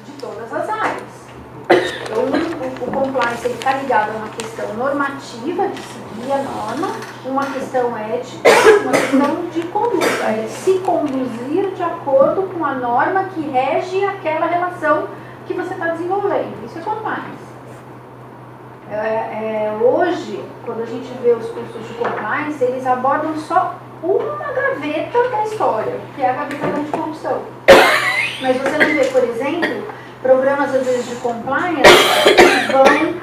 de todas as áreas. Então, o compliance está ligado a uma questão normativa, de seguir a norma, uma questão ética, uma questão de conduta, é se conduzir de acordo com a norma que rege aquela relação que você está desenvolvendo. Isso é compliance. Hoje, quando a gente vê os cursos de compliance, eles abordam só uma gaveta da história, que é a gaveta da anticorrupção. Mas você não vê, por exemplo, programas às vezes de compliance que vão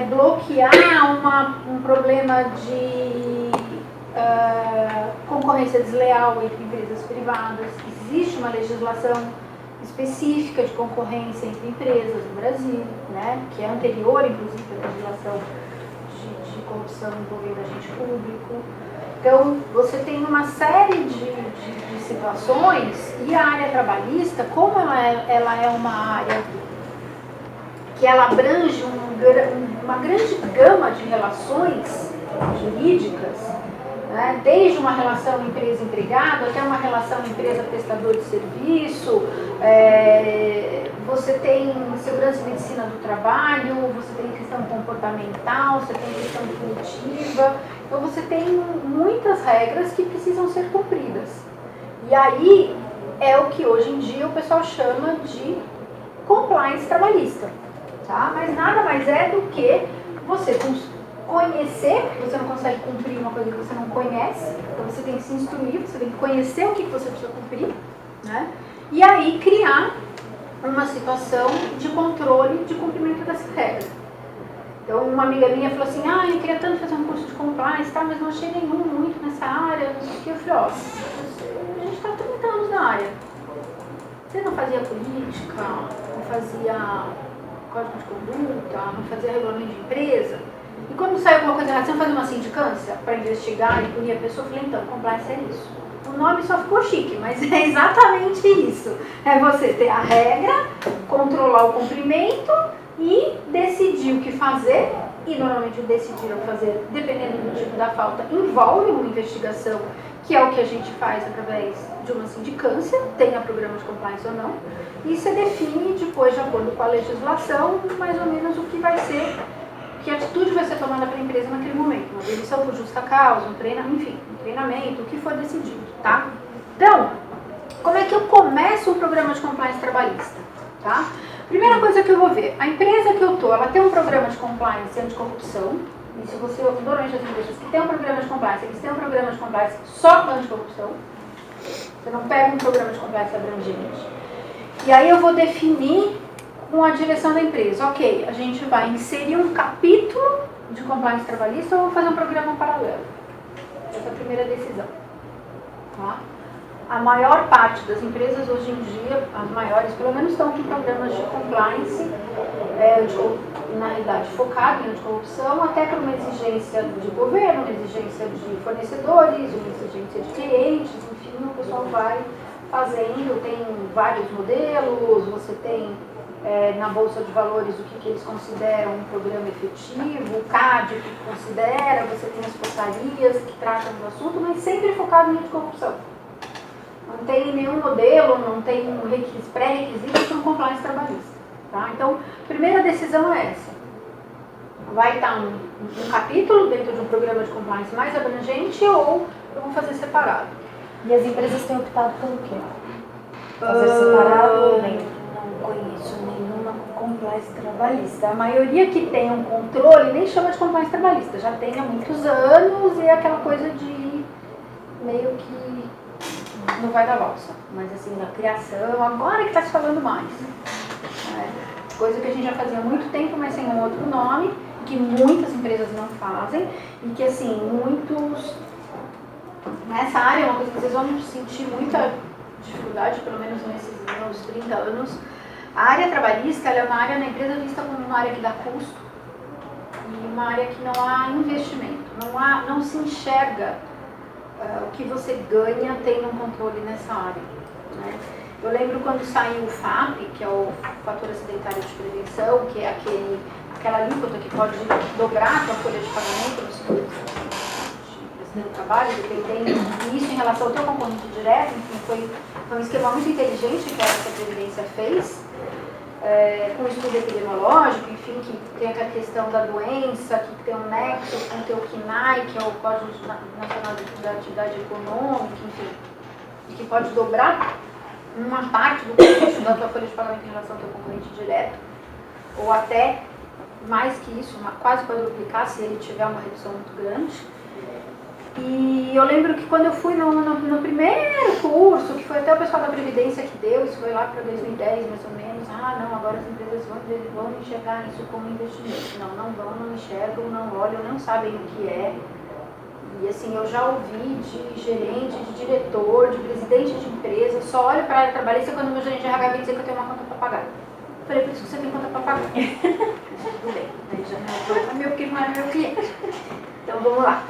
bloquear um problema de concorrência desleal entre empresas privadas. Existe uma legislação específica de concorrência entre empresas no Brasil, né, que é anterior, inclusive, à legislação de corrupção envolvendo agente público. Então, você tem uma série de situações, e a área trabalhista, como ela é uma área que ela abrange uma grande gama de relações jurídicas, né, desde uma relação empresa-empregado até uma relação empresa-prestador de serviço, você tem segurança e medicina do trabalho, você tem questão comportamental, você tem questão punitiva, então você tem muitas regras que precisam ser cumpridas. E aí é o que hoje em dia o pessoal chama de compliance trabalhista, tá? Mas nada mais é do que você conhecer, porque você não consegue cumprir uma coisa que você não conhece, então você tem que se instruir, você tem que conhecer o que você precisa cumprir, né? E aí criar uma situação de controle de cumprimento dessa regra. Então uma amiga minha falou assim, eu queria tanto fazer um curso de compliance, tá, mas não achei nenhum muito nessa área, não sei o que. Eu falei, a gente está há 30 anos na área. Você não fazia política, não fazia código de conduta, não fazia regulamento de empresa? E quando sai alguma coisa errada, você não fazia uma sindicância para investigar e punir a pessoa? Eu falei, então, compliance é isso. O nome só ficou chique, mas é exatamente isso. É você ter a regra, controlar o cumprimento e decidir o que fazer. E normalmente o decidir o que fazer, dependendo do tipo da falta, envolve uma investigação, que é o que a gente faz através de uma sindicância, tenha programa de compliance ou não. E você define depois, de acordo com a legislação, mais ou menos o que vai ser, que atitude vai ser tomada pela empresa naquele momento. Uma demissão por justa causa, um treinamento, o que for decidido, tá? Então, como é que eu começo um programa de compliance trabalhista, tá? Primeira coisa que eu vou ver, a empresa que eu tô, ela tem um programa de compliance anticorrupção, e se você, normalmente as empresas que têm um programa de compliance, eles têm um programa de compliance só anticorrupção, você não pega um programa de compliance abrangente. E aí eu vou definir com a direção da empresa, ok, a gente vai inserir um capítulo de compliance trabalhista ou vou fazer um programa paralelo. Essa é a primeira decisão. Tá? A maior parte das empresas hoje em dia, as maiores pelo menos, estão com programas de compliance, na realidade focado em anticorrupção, até por uma exigência de governo, uma exigência de fornecedores, uma exigência de clientes, enfim, o pessoal vai fazendo, tem vários modelos, você tem na Bolsa de Valores o que eles consideram um programa efetivo, o CAD o que considera, você tem as portarias que tratam do assunto, mas sempre focado em anticorrupção. Não tem nenhum modelo, não tem um pré-requisito para um compliance trabalhista. Tá? Então, a primeira decisão é essa. Vai estar um capítulo dentro de um programa de compliance mais abrangente ou eu vou fazer separado. E as empresas têm optado pelo quê? Fazer separado ou nem? Não conheço nenhuma compliance trabalhista. A maioria que tem um controle nem chama de compliance trabalhista. Já tem há muitos anos e é aquela coisa de meio que não vai dar valsa. Mas assim, na criação, agora que está se falando mais. Coisa que a gente já fazia há muito tempo, mas sem um outro nome, que muitas empresas não fazem e que assim, muitos... Nessa área é uma coisa que vocês vão sentir muita dificuldade, pelo menos nesses 30 anos. A área trabalhista ela é uma área na empresa vista como uma área que dá custo e uma área que não há investimento, não se enxerga o que você ganha tendo um controle nessa área. Né? Eu lembro quando saiu o FAP, que é o fator acidentário de prevenção, que é aquela alíquota que pode dobrar a sua folha de pagamento no seguro de do trabalho, dependendo disso em relação ao teu concorrente direto, enfim, foi um esquema muito inteligente que a Previdência fez, com o estudo epidemiológico, enfim, que tem aquela questão da doença, que tem um nexo com o teu CNAE, que é o Código Nacional de Atividade Econômica, enfim, e que pode dobrar uma parte do custo da tua folha de pagamento em relação ao teu concorrente direto, ou até mais que isso, quase quadruplicar se ele tiver uma redução muito grande. E eu lembro que quando eu fui no primeiro curso, que foi até o pessoal da Previdência que deu, isso foi lá para 2010 mais ou menos, não, agora as empresas vão enxergar isso como investimento. Não vão, não enxergam, não olham, não sabem o que é. E assim, eu já ouvi de gerente, de diretor, de presidente de empresa, só olho para a área trabalhista quando o meu gerente de RH vem dizer que eu tenho uma conta para pagar. Eu falei, por isso que você tem conta para pagar. Tudo bem, aí já não é problema meu, porque não é meu cliente. Então vamos lá.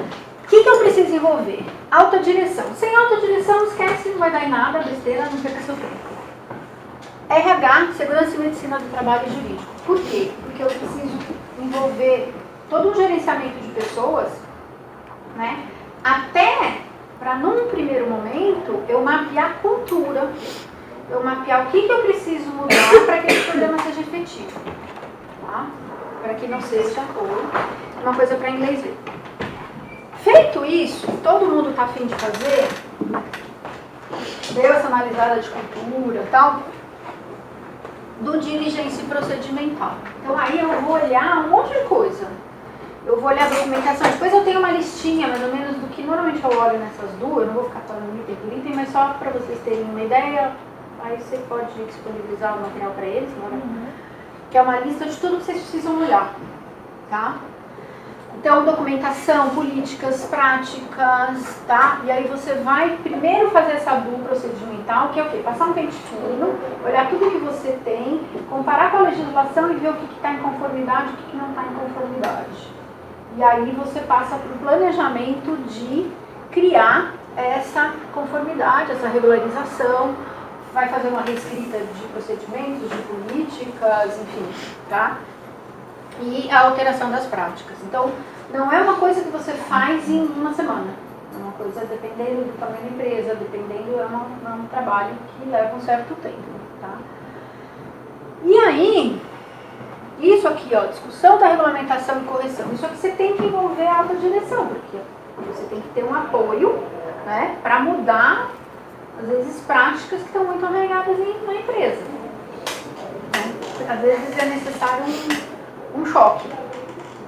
O que eu preciso envolver? Autodireção. Sem autodireção, esquece, não vai dar em nada, besteira, não perca seu tempo. RH, Segurança e Medicina do Trabalho e Jurídico. Por quê? Porque eu preciso envolver todo um gerenciamento de pessoas, né? Até para, num primeiro momento, eu mapear a cultura, eu mapear o que eu preciso mudar para que esse programa seja efetivo. Tá? Para que não seja uma coisa para inglês ver. Feito isso, todo mundo está afim de fazer, deu essa analisada de cultura e tal, do diligência procedimental. Então aí eu vou olhar um monte de coisa. Eu vou olhar a documentação, depois eu tenho uma listinha mais ou menos do que normalmente eu olho nessas duas, eu não vou ficar falando item por item, mas só para vocês terem uma ideia, aí você pode disponibilizar o material para eles, que é uma lista de tudo que vocês precisam olhar, tá? Então, documentação, políticas, práticas, tá? E aí você vai primeiro fazer essa BU procedimental, que é o quê? Passar um pente fino, olhar tudo que você tem, comparar com a legislação e ver o que está em conformidade e o que não está em conformidade. E aí você passa para o planejamento de criar essa conformidade, essa regularização, vai fazer uma reescrita de procedimentos, de políticas, enfim, tá? E a alteração das práticas. Então, não é uma coisa que você faz em uma semana. É uma coisa dependendo do tamanho da empresa, dependendo, é um trabalho que leva um certo tempo, tá? E aí, isso aqui, ó, discussão da regulamentação e correção, isso aqui você tem que envolver a autodireção, porque você tem que ter um apoio, né, para mudar, às vezes, práticas que estão muito arraigadas na empresa. Né? Às vezes é necessário um choque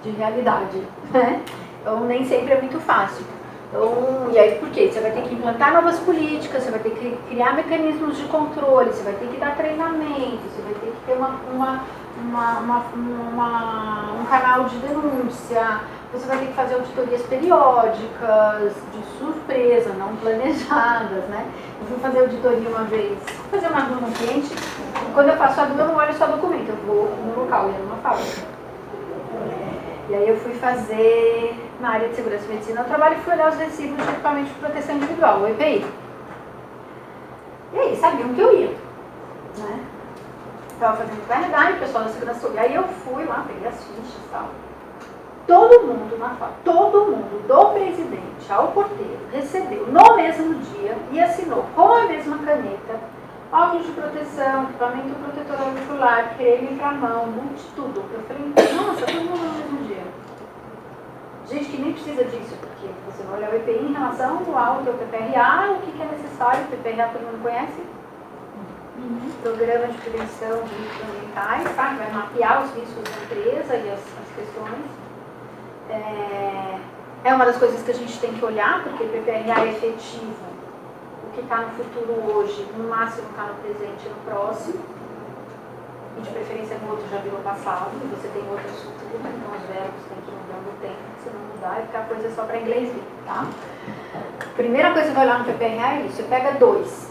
de realidade, né? Então nem sempre é muito fácil. Então, e aí por quê? Você vai ter que implantar novas políticas, você vai ter que criar mecanismos de controle, você vai ter que dar treinamento, você vai ter que ter um canal de denúncia, você vai ter que fazer auditorias periódicas, de surpresa, não planejadas, né? Eu fui fazer auditoria uma vez, fazer uma DU no cliente, e quando eu faço a DU eu não olho só documento, eu vou no local, eu ia numa fábrica. E aí eu fui fazer, na área de segurança e medicina, eu trabalho e fui olhar os recibos de equipamento de proteção individual, o EPI. E aí, sabiam que eu ia, né? Estava fazendo verdade, o pessoal da segurança, e aí eu fui lá, peguei as fichas e tal. Todo mundo na fábrica, todo mundo, do presidente ao porteiro, recebeu no mesmo dia e assinou com a mesma caneta óculos de proteção, equipamento protetor auricular, creme para mão, tudo. Eu falei, nossa, todo mundo no mesmo dia. Gente que nem precisa disso, porque você vai olhar o EPI em relação ao teu PPRA, o que é necessário, o PPRA todo mundo conhece? Programa de prevenção de riscos ambientais, tá? Vai mapear os riscos da empresa e as questões. É uma das coisas que a gente tem que olhar, porque o PPRA é efetivo. O que está no futuro hoje, no máximo está no presente e no próximo. E de preferência no outro já virou passado, e você tem outro futuro, então os verbos têm que ir mudando o tempo, se não mudar, e ficar coisa só para inglês ver, tá? Primeira coisa que você vai olhar no PPRA é isso, você pega 2.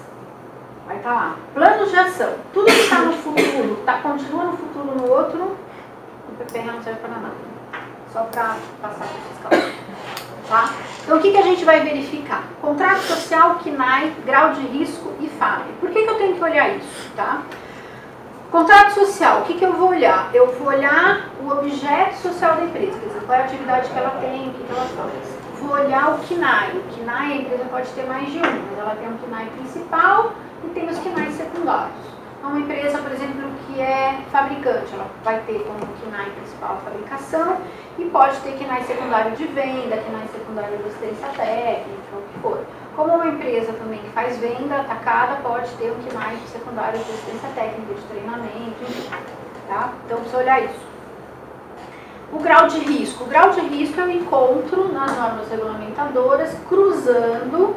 Vai estar lá, planos de ação. Tudo que está no futuro, continua no futuro no outro, o PPRA não serve para nada. Só para passar para o fiscal. Tá? Então o que a gente vai verificar? Contrato social, CNAE, grau de risco e FAB. Por que eu tenho que olhar isso? Tá? Contrato social, o que eu vou olhar? Eu vou olhar o objeto social da empresa, quer dizer, qual é a atividade que ela tem, o que ela faz. vou olhar o KNAI. O KNAI, a empresa pode ter mais de um, mas ela tem um KNAI principal e tem os KNAI secundários. Então, uma empresa, por exemplo, que é fabricante, ela vai ter como KNAI principal a fabricação e pode ter KNAI secundário de venda, KNAI secundário de assistência técnica, o que for. Como uma empresa também que faz venda atacada, pode ter um KNAI secundário de assistência técnica, de treinamento, enfim. Tá? Então, precisa olhar isso. O grau de risco. O grau de risco é o encontro nas normas regulamentadoras, cruzando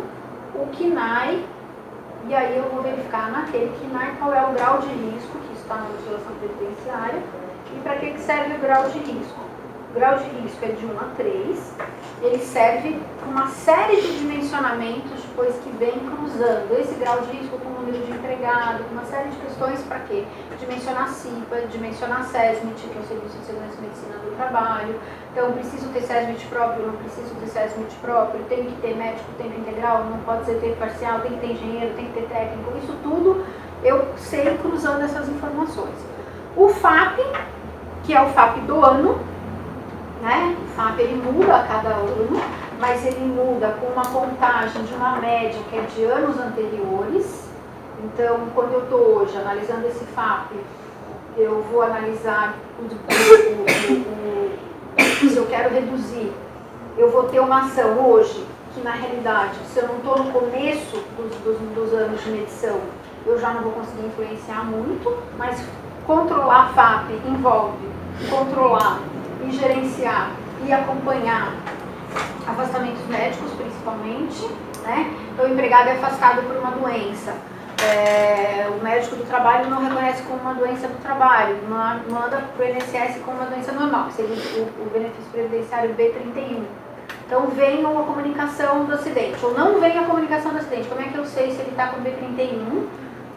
o KNAI, e aí eu vou verificar naquele KNAI qual é o grau de risco, que está na legislação previdenciária, e para que serve o grau de risco. O grau de risco é de 1 a 3, ele serve para uma série de dimensionamentos depois que vem cruzando esse grau de risco com o número de empregado, com uma série de questões para quê? Dimensionar CIPA, dimensionar SESMIT, que é o Serviço de Segurança e Medicina do Trabalho. Então, preciso ter SESMIT próprio, não preciso ter SESMIT próprio, tem que ter médico tempo integral, não pode ser tempo parcial, tem que ter engenheiro, tem que ter técnico, isso tudo eu sei cruzando essas informações. O FAP, que é o FAP do ano, né? O FAP ele muda a cada ano, mas ele muda com uma contagem de uma média que é de anos anteriores. Então, quando eu estou hoje analisando esse FAP, eu vou analisar se eu quero reduzir, eu vou ter uma ação hoje, que na realidade, se eu não estou no começo dos anos de medição, eu já não vou conseguir influenciar muito, mas controlar FAP envolve controlar e gerenciar e acompanhar afastamentos médicos, principalmente, né? Então, o empregado é afastado por uma doença. O médico do trabalho não reconhece como uma doença do trabalho, manda para o INSS como uma doença normal, que seria o benefício previdenciário B31. Então, vem a comunicação do acidente, ou não vem a comunicação do acidente. Como é que eu sei se ele está com B31,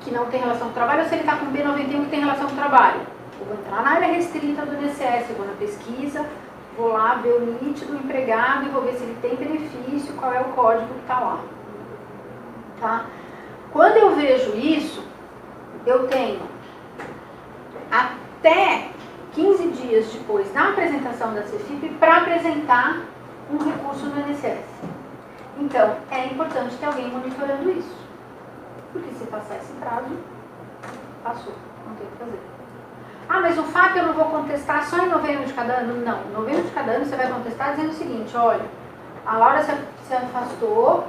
que não tem relação com o trabalho, ou se ele está com B91, que tem relação com o trabalho? Eu vou entrar na área restrita do INSS, eu vou na pesquisa, vou lá ver o NIT do empregado e vou ver se ele tem benefício, qual é o código que está lá. Tá? Quando eu vejo isso, eu tenho até 15 dias depois da apresentação da CFIP para apresentar um recurso no INSS. Então, é importante ter alguém monitorando isso. Porque se passar esse prazo, passou, não tem o que fazer. Ah, mas o FAP eu não vou contestar só em novembro de cada ano? Não, em novembro de cada ano você vai contestar dizendo o seguinte, olha, a Laura se afastou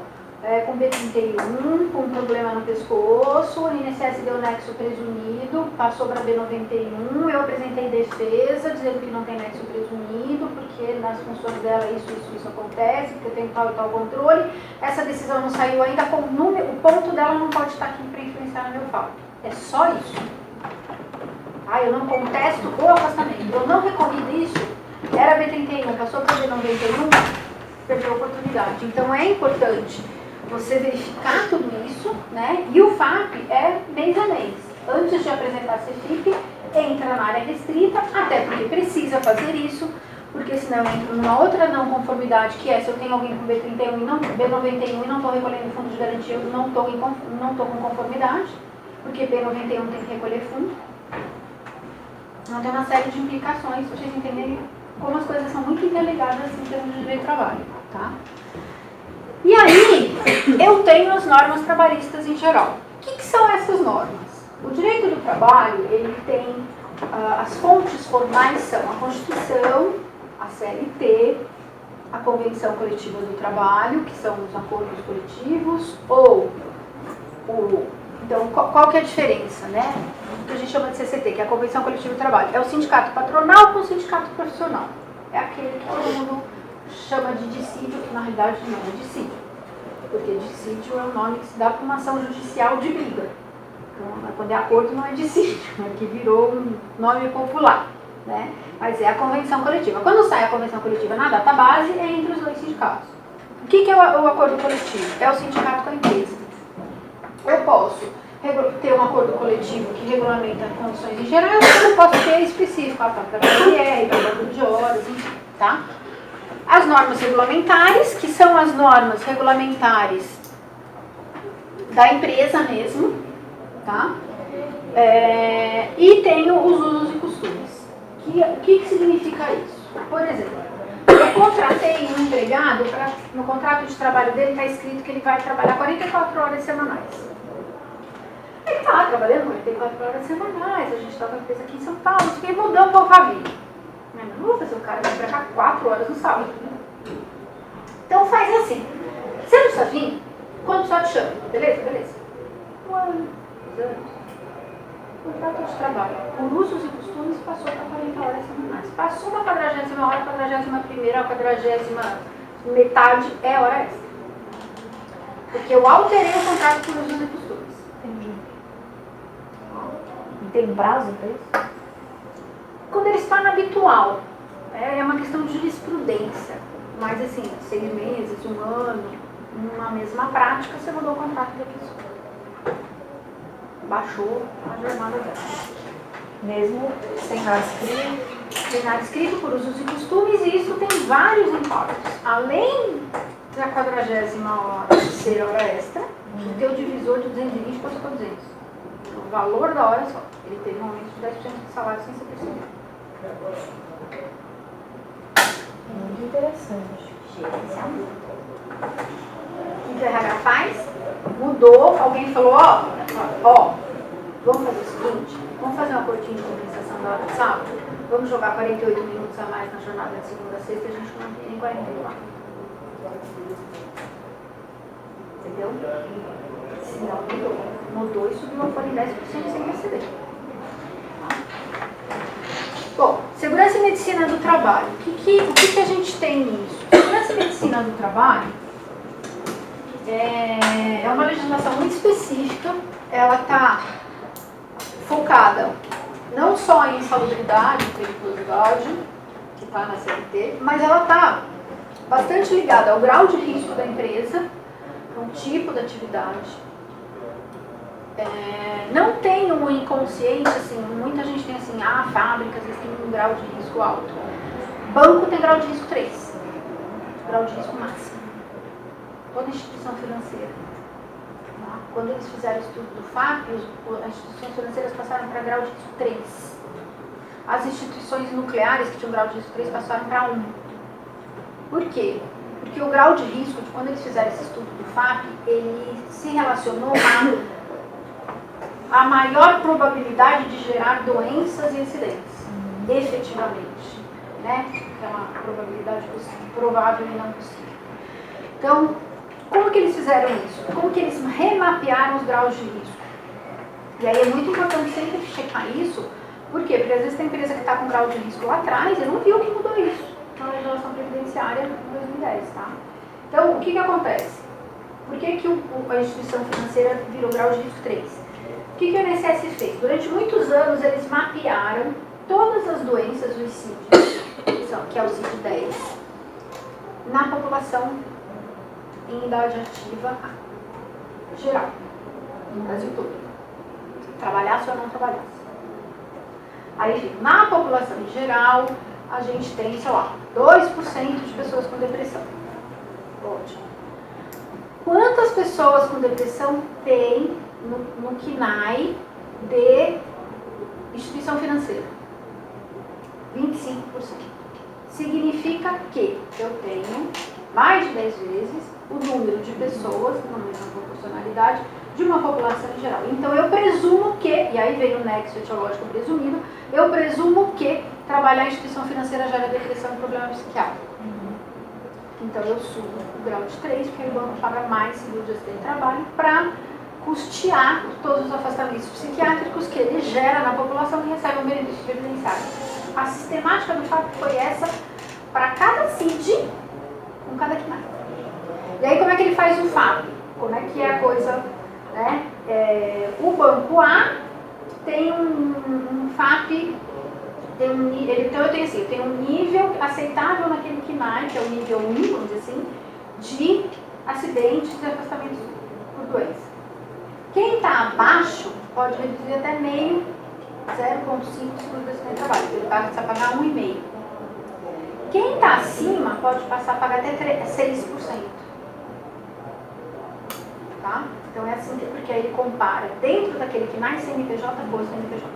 com B31, com um problema no pescoço, o INSS deu nexo presumido, passou para B91, eu apresentei defesa dizendo que não tem nexo presumido, porque nas funções dela isso acontece, porque eu tenho tal e tal controle, essa decisão não saiu ainda, com o número, o ponto dela não pode estar aqui para influenciar no meu FAP. É só isso. Ah, eu não contesto o afastamento, eu não recorri disso, era B31, passou para B91, perdeu a oportunidade. Então é importante você verificar tudo isso, né? E o FAP é mês a mês. Antes de apresentar a CFIP, entra na área restrita, até porque precisa fazer isso, porque senão eu entro numa outra não conformidade, que é se eu tenho alguém com B31 e não, B91 e não estou recolhendo fundo de garantia, eu não estou com conformidade, porque B91 tem que recolher fundo. Então tem uma série de implicações para vocês entenderem como as coisas são muito interligadas em termos de direito do trabalho, tá? E aí, eu tenho as normas trabalhistas em geral. O que são essas normas? O direito do trabalho, ele tem, as fontes formais são a Constituição, a CLT, a Convenção Coletiva do Trabalho, que são os acordos coletivos, ou então, qual que é a diferença, né? O que a gente chama de CCT, que é a Convenção Coletiva do Trabalho. É o sindicato patronal com o sindicato profissional. É aquele que todo mundo chama de dissídio, que na realidade não é dissídio. Porque dissídio é um nome que se dá para uma ação judicial de briga. Então, quando é acordo, não é dissídio, é que virou um nome popular, né? Mas é a convenção coletiva. Quando sai a convenção coletiva na data base, é entre os dois sindicatos. O que é o acordo coletivo? É o sindicato com a empresa. Eu posso ter um acordo coletivo que regulamenta condições em geral, eu posso ter específico, a própria PRE, o banco de horas, enfim, tá? As normas regulamentares, que são as normas regulamentares da empresa mesmo, tá? E tenho os usos e costumes. O que significa isso? Por exemplo, Eu contratei um empregado, no contrato de trabalho dele está escrito que ele vai trabalhar 44 horas semanais. Ele está lá trabalhando 44 horas semanais, a gente está com uma empresa aqui em São Paulo, isso que mudou um pouco a vida. Eu não vou fazer o cara vir pra cá 4 horas no sábado. Então faz assim, você não precisa vir, quando só te chama, beleza? Beleza. 1 ano, 2 anos. Contrato de trabalho, por usos e costumes, passou para 40 horas semanais. Passou da 40ª hora, 41ª, a 40ª metade é hora extra. Porque eu alterei o contrato por usos e costumes. Entendi. E tem um prazo para isso? Quando ele se torna habitual, é uma questão de jurisprudência. Mas assim, 6 meses, 1 ano, numa mesma prática, você mudou o contrato da pessoa. Baixou a jornada dela. Mesmo sem nada escrito? Sem nada escrito, por usos e costumes, e isso tem vários impactos. Além da 40ª hora ser hora extra, o teu divisor de 220 passou para 200. Então, o valor da hora só. Ele teve um aumento de 10% de salário sem ser percebido. Muito interessante. O que o RH faz? Mudou, alguém falou, ó, vamos fazer o seguinte, vamos fazer um acordo de compensação da hora de sábado, vamos jogar 48 minutos a mais na jornada de segunda a sexta, a gente não tem nem 44. Entendeu? Se não mudou e subiu a folha em 10% sem perceber. Bom, segurança e medicina do trabalho. O que a gente tem nisso? Segurança e medicina do trabalho é uma legislação muito específica. Ela está focada não só em insalubridade e periculosidade, que está na CLT, mas ela está bastante ligada ao grau de risco da empresa, ao tipo de atividade. Não tem um inconsciente, assim, muita gente tem assim, fábricas têm um grau de risco alto. Banco tem grau de risco 3, grau de risco máximo. Toda instituição financeira. Tá? Quando eles fizeram o estudo do FAP, as instituições financeiras passaram para grau de risco 3. As instituições nucleares que tinham grau de risco 3 passaram para 1. Por quê? Porque o grau de risco, quando eles fizeram esse estudo do FAP, ele se relacionou a maior probabilidade de gerar doenças e acidentes, efetivamente, né? É uma probabilidade provável e não possível. Então, como que eles fizeram isso? Como que eles remapearam os graus de risco? E aí é muito importante sempre checar isso. Por quê? Porque às vezes tem empresa que está com grau de risco lá atrás e não viu que mudou isso na legislação previdenciária em 2010, tá? Então, o que acontece? Por que a instituição financeira virou grau de risco 3? O que o INSS fez? Durante muitos anos, eles mapearam todas as doenças do CID, que é o CID-10, na população em idade ativa geral, no Brasil todo. Trabalhasse ou não trabalhasse. Aí, na população em geral, a gente tem, sei lá, 2% de pessoas com depressão. Ótimo. Quantas pessoas com depressão tem no KNAI de instituição financeira? 25%. Significa que eu tenho mais de 10 vezes o número de pessoas, na mesma proporcionalidade, de uma população em geral. Então eu presumo que, e aí vem o nexo etiológico presumido, eu presumo que trabalhar em instituição financeira gera depressão e problema psiquiátrico. Então eu subo o grau de 3, porque o banco paga mais seguro de acidente de trabalho para custear todos os afastamentos psiquiátricos que ele gera na população que recebe um benefício previdenciário. A sistemática do FAP foi essa para cada CID, com cada KNAI. E aí como é que ele faz o FAP? Como é que é a coisa, né? O banco A tem um FAP, então eu tenho um nível aceitável naquele KNAI, que é o nível 1, vamos dizer assim, de acidentes e afastamentos por doença. Quem está abaixo pode reduzir até meio, 0,5 seguro de acidente de trabalho, ele passa a pagar 1,5. Quem está acima pode passar a pagar até 6%. Tá? Então é assim, porque aí ele compara dentro daquele KNAI CNPJ por CNPJ.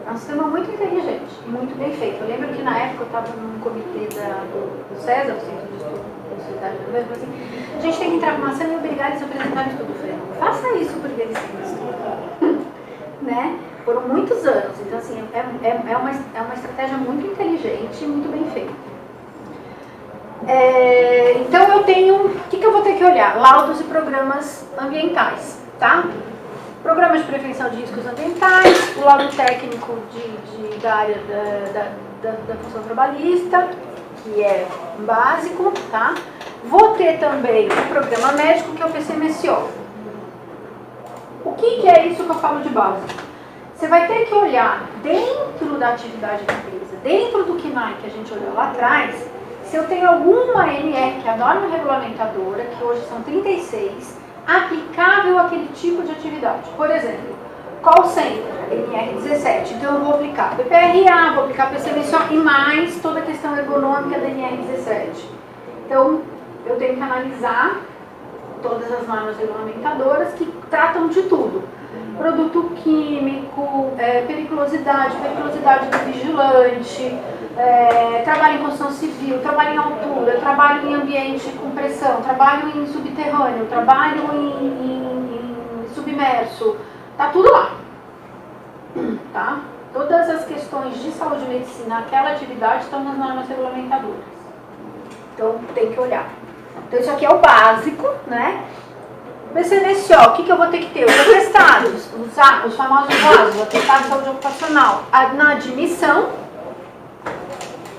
É um sistema muito inteligente e muito bem feito. Eu lembro que na época eu estava num comitê do César, do Centro de Estudo da Sociedade Brasileira, assim, a gente tem que entrar com uma cena e obrigar eles a apresentarem tudo. Eu falei, não faça isso porque eles têm que estudar. Né? Foram muitos anos, então assim, é uma estratégia muito inteligente e muito bem feita. Então eu tenho, o que eu vou ter que olhar? Laudos e programas ambientais, tá? Programas de prevenção de riscos ambientais, o laudo técnico da área da função trabalhista, que é básico, tá? Vou ter também o programa médico, que é o PCMSO. O que é isso que eu falo de básico? Você vai ter que olhar dentro da atividade da empresa, dentro do KNAI que a gente olhou lá atrás, se eu tenho alguma NR, que é a norma regulamentadora, que hoje são 36, aplicável àquele tipo de atividade. Por exemplo, call center, NR17. Então eu vou aplicar PPRA, vou aplicar PCMSO e mais toda a questão ergonômica da NR17. Então eu tenho que analisar todas as normas regulamentadoras que tratam de tudo. Produto químico, periculosidade do vigilante, trabalho em construção civil, trabalho em altura, trabalho em ambiente com pressão, trabalho em subterrâneo, trabalho em submerso, tá tudo lá. Tá? Todas as questões de saúde e medicina naquela atividade estão nas normas regulamentadoras. Então tem que olhar. Então isso aqui é o básico, né? PCMSO, o que eu vou ter que ter? Os atestados, os famosos VASos, o atestado de saúde ocupacional, na admissão,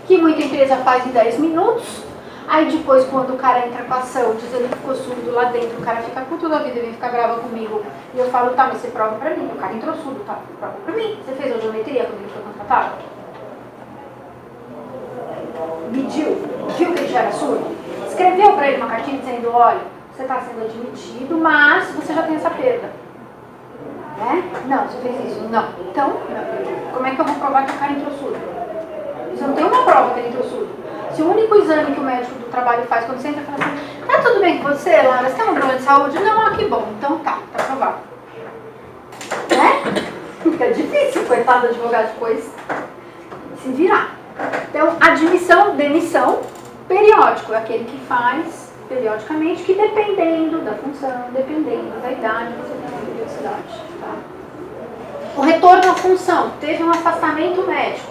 que muita empresa faz em 10 minutos, aí depois quando o cara entra com a ação, dizendo que ficou surdo lá dentro, o cara fica puto da vida e vem ficar bravo comigo, e eu falo, tá, mas você prova pra mim, o cara entrou surdo, tá, prova pra mim, você fez a geometria quando ele foi contratado? Mediu, viu que ele já era surdo? Escreveu pra ele uma cartinha dizendo, olha, você está sendo admitido, mas você já tem essa perda. Né? Não, você fez isso. Não. Então, como é que eu vou provar que o cara entrou surdo? Você não tem uma prova que ele entrou surdo. Se o único exame que o médico do trabalho faz quando você entra, fala assim, tá tudo bem com você, Lara? Você tem um problema de saúde? Não, que bom. Então tá aprovado. Né? Fica difícil, coitado do advogado depois se virar. Então, admissão, demissão, periódico, é aquele que faz periodicamente, que dependendo da função, dependendo da idade, você tem uma periodicidade. Tá? O retorno à função, teve um afastamento médico,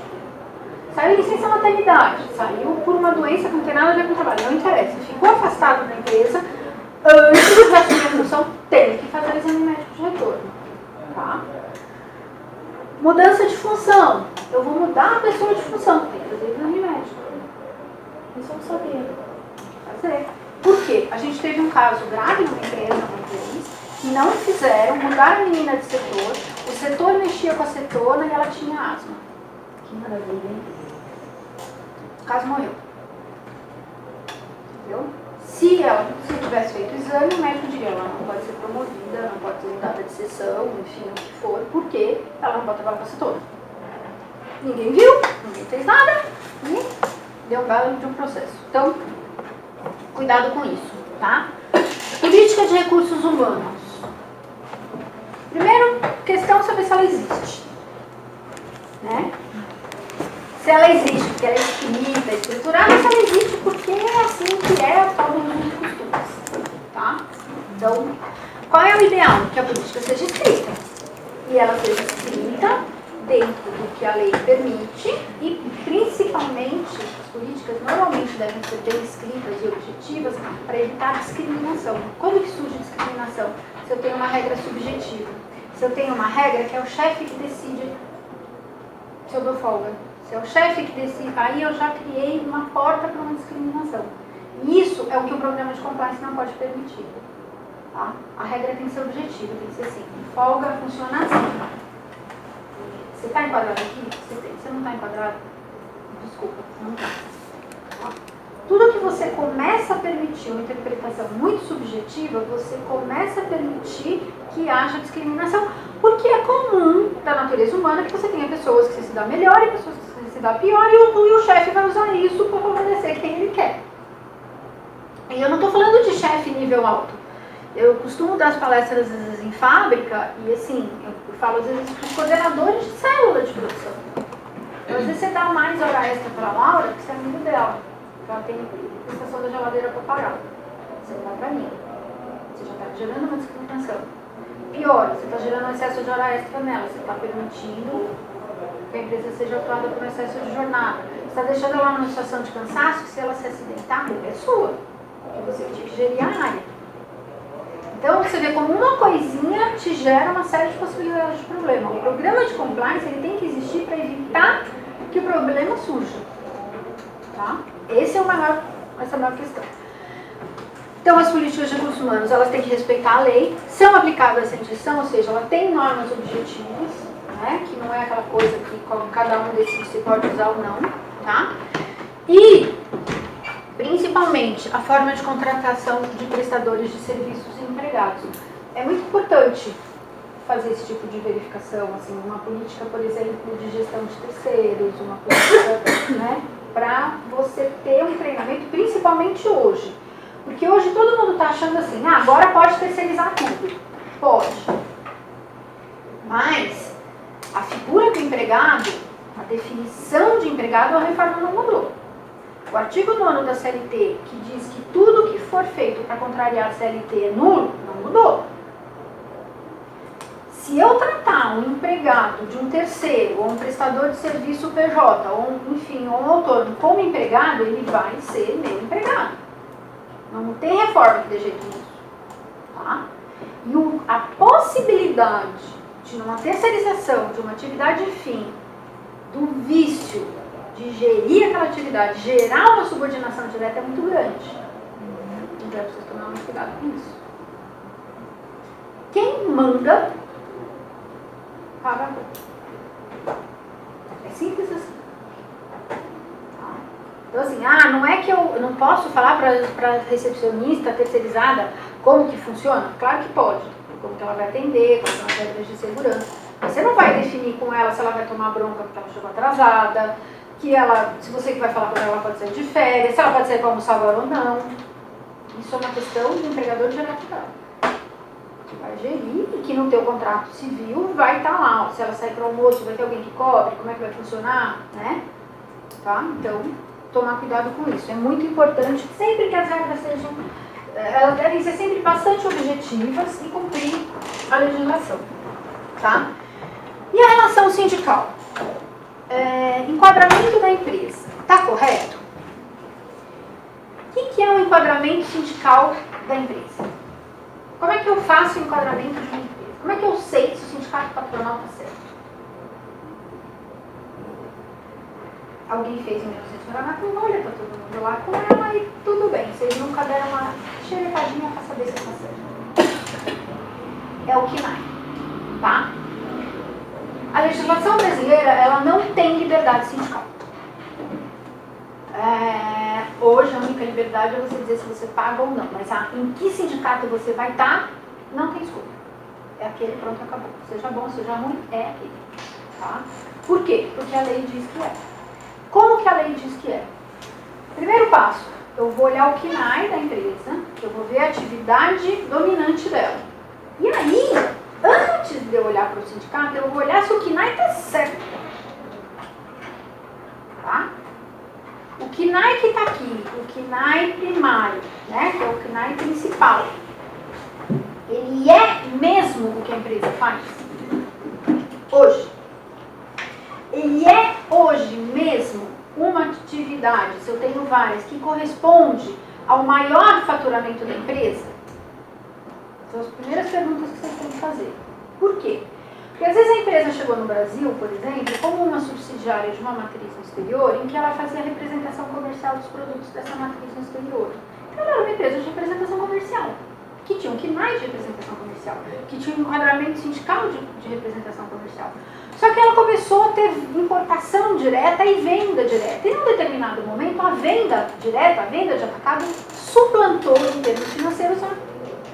saiu licença maternidade, saiu por uma doença que não tem nada a ver com o trabalho, não interessa, ficou afastado da empresa, antes de assumir a função, tem que fazer o exame médico de retorno. Tá? Mudança de função, eu vou mudar a pessoa de função, tem que fazer o exame médico. Isso eu não sabia. Fazer. Por quê? A gente teve um caso grave numa empresa, que não fizeram, mudaram a menina de setor, o setor mexia com a cetona e ela tinha asma. Que maravilha, hein? O caso morreu. Entendeu? Se tivesse feito o exame, o médico diria, ela não pode ser promovida, não pode ser mudada de sessão, enfim, o que for, porque ela não pode trabalhar com a cetona. Ninguém viu, ninguém fez nada e deu um belo de um processo. Então, cuidado com isso, tá? Política de recursos humanos. Primeiro, questão saber se ela existe. Né? Se ela existe porque ela é escrita, estruturada, se ela existe porque é assim que é a tal do uso de costumes. Tá? Então, qual é o ideal? Que a política seja escrita. E ela seja escrita dentro do que a lei permite e, principalmente, as políticas normalmente devem ser bem escritas e objetivas para evitar discriminação. Quando que surge discriminação? Se eu tenho uma regra subjetiva. Se eu tenho uma regra que é o chefe que decide se eu dou folga. Se é o chefe que decide, aí eu já criei uma porta para uma discriminação. E isso é o que o programa de compliance não pode permitir. Tá? A regra tem que ser objetiva, tem que ser assim. Folga funciona assim. Você está enquadrado aqui? Você não está enquadrado? Desculpa, não está. Tudo que você começa a permitir uma interpretação muito subjetiva, você começa a permitir que haja discriminação, porque é comum da natureza humana que você tenha pessoas que se dão melhor e pessoas que se dão pior, e o chefe vai usar isso para favorecer quem ele quer. E eu não estou falando de chefe nível alto. Eu costumo dar as palestras às vezes em fábrica, e assim, eu falo às vezes para os coordenadores de célula de produção. Então, às vezes você dá mais hora extra para a Laura, que você é amigo dela. Ela tem prestação da geladeira para pagar. Você não dá para mim. Você já está gerando uma discriminação. Pior, você está gerando um excesso de hora extra nela. Você está permitindo que a empresa seja atuada por excesso de jornada. Você está deixando ela numa situação de cansaço que, se ela se acidentar, a culpa é sua. Porque você tem que gerir a área. Então, você vê como uma coisinha te gera uma série de possibilidades de problema. O programa de compliance ele tem que existir para evitar que o problema surja. Tá? Essa é a maior questão. Então, as políticas de recursos humanos, elas têm que respeitar a lei, são aplicadas sem exceção, ou seja, ela tem normas objetivas, né, que não é aquela coisa que cada um decide se pode usar ou não, tá? E, principalmente, a forma de contratação de prestadores de serviços e empregados. É muito importante fazer esse tipo de verificação, assim, uma política, por exemplo, de gestão de terceiros, uma política, né, para você ter um treinamento, principalmente hoje. Porque hoje todo mundo está achando assim, agora pode terceirizar tudo. Pode. Mas a figura do empregado, a definição de empregado, a reforma não mudou. O artigo 9º da CLT, que diz que tudo que for feito para contrariar a CLT é nulo, não mudou. Se eu tratar um empregado de um terceiro, ou um prestador de serviço PJ, ou enfim, um autônomo como empregado, ele vai ser meu empregado. Não tem reforma que dê jeito nisso. Tá? E a possibilidade de numa terceirização de uma atividade fim, do vício de gerir aquela atividade, gerar uma subordinação direta é muito grande. Então é preciso tomar muito cuidado com isso. Quem manda, paga a conta. É simples assim. Então assim, não é que eu não posso falar para recepcionista terceirizada como que funciona? Claro que pode. Como que ela vai atender, quais são as regras de segurança. Mas você não vai definir com ela se ela vai tomar bronca porque ela chegou atrasada, que ela, se você que vai falar com ela pode sair de férias, se ela pode sair para almoçar agora ou não. Isso é uma questão de empregador direto dela. Que vai gerir e que no teu contrato civil vai estar lá. Ó, se ela sair para o almoço, vai ter alguém que cobre, como é que vai funcionar, né? Tá? Então, tomar cuidado com isso. É muito importante, sempre que as regras sejam, elas devem ser sempre bastante objetivas e cumprir a legislação. Tá? E a relação sindical? Enquadramento da empresa. Está correto? O que é o enquadramento sindical da empresa? Como é que eu faço o enquadramento de uma empresa? Como é que eu sei se o sindicato patronal está certo? Alguém fez em 1999, olha, está todo mundo lá com ela e tudo bem. Vocês nunca deram uma xerecadinha para saber se está certo. É o KNAI, tá? A legislação brasileira, ela não tem liberdade sindical. Hoje a única liberdade é você dizer se você paga ou não, mas em que sindicato você vai estar, não tem escolha. É aquele, pronto, acabou. Seja bom, seja ruim, é aquele. Tá? Por quê? Porque a lei diz que é. Como que a lei diz que é? Primeiro passo, eu vou olhar o KNAI da empresa, eu vou ver a atividade dominante dela. E aí, antes de eu olhar para o sindicato, eu vou olhar se o KNAI está certo. Tá? O KNAI que está aqui, o KNAI primário, né, que é o KNAI principal, ele é mesmo o que a empresa faz? Hoje. Ele é hoje mesmo uma atividade, se eu tenho várias, que corresponde ao maior faturamento da empresa? São as primeiras perguntas que vocês têm que fazer. Por quê? Porque às vezes a empresa chegou no Brasil, por exemplo, como uma subsidiária de uma matriz no exterior, em que ela fazia a representação comercial dos produtos dessa matriz no exterior. Então ela era uma empresa de representação comercial, que tinha um KNAI de representação comercial, que tinha um enquadramento sindical de representação comercial. Só que ela começou a ter importação direta e venda direta. E em um determinado momento, a venda direta, a venda de atacado, suplantou em termos financeiros.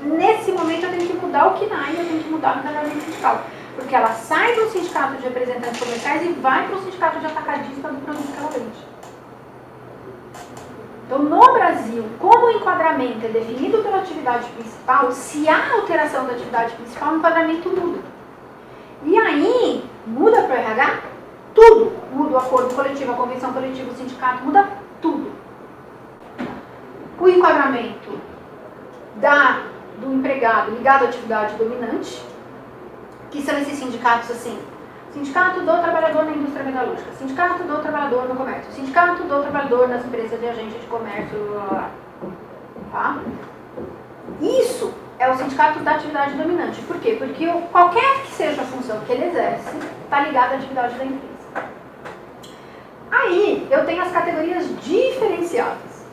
Nesse momento eu tenho que mudar o KNAI, eu tenho que mudar o enquadramento sindical. Porque ela sai do sindicato de representantes comerciais e vai para o sindicato de atacadista do produto que ela vende. Então, no Brasil, como o enquadramento é definido pela atividade principal, se há alteração da atividade principal, o enquadramento muda. E aí, muda para o RH tudo. Muda o acordo coletivo, a convenção coletiva, o sindicato, muda tudo. O enquadramento do empregado ligado à atividade dominante, que são esses sindicatos assim, sindicato do trabalhador na indústria metalúrgica, sindicato do trabalhador no comércio, sindicato do trabalhador nas empresas de agente de comércio, blá, blá, blá. Tá? Isso é o sindicato da atividade dominante. Por quê? Porque qualquer que seja a função que ele exerce, está ligada à atividade da empresa. Aí, eu tenho as categorias diferenciadas,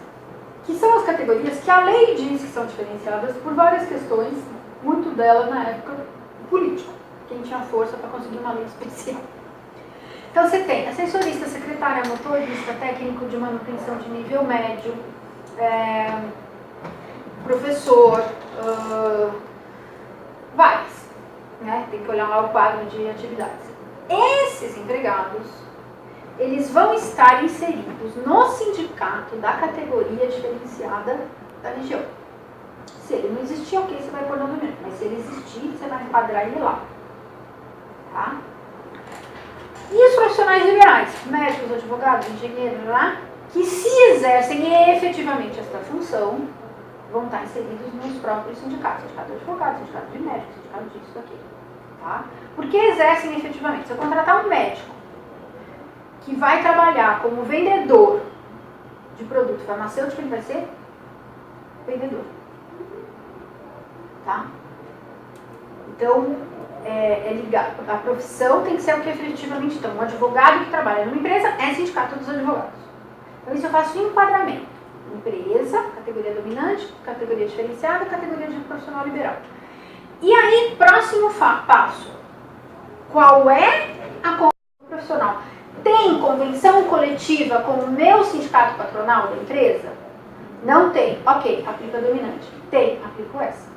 que são as categorias que a lei diz que são diferenciadas por várias questões, muito delas na época política, quem tinha força para conseguir uma lei especial. Então, você tem assessorista, secretária, motorista, técnico de manutenção de nível médio, professor, vários, né? Tem que olhar lá o quadro de atividades. Esses empregados, eles vão estar inseridos no sindicato da categoria diferenciada da região. Se ele não existir, ok, você vai pôr no dominante, mas se ele existir, você vai enquadrar ele lá. Tá? E os profissionais liberais, médicos, advogados, engenheiros, lá, que se exercem efetivamente esta função, vão estar inseridos nos próprios sindicatos, sindicato de advogados, sindicato de médicos, sindicato disso, daquilo. Tá? Porque exercem efetivamente. Se eu contratar um médico que vai trabalhar como vendedor de produto farmacêutico, ele vai ser vendedor. Tá? Então, é ligado. A profissão tem que ser o que efetivamente. Então, um advogado que trabalha numa empresa é sindicato dos advogados. Então, isso eu faço enquadramento. Empresa, categoria dominante, categoria diferenciada, categoria de profissional liberal. E aí, próximo passo. Qual é a convenção profissional? Tem convenção coletiva com o meu sindicato patronal da empresa? Não tem. Ok, aplica a dominante. Tem, aplico essa.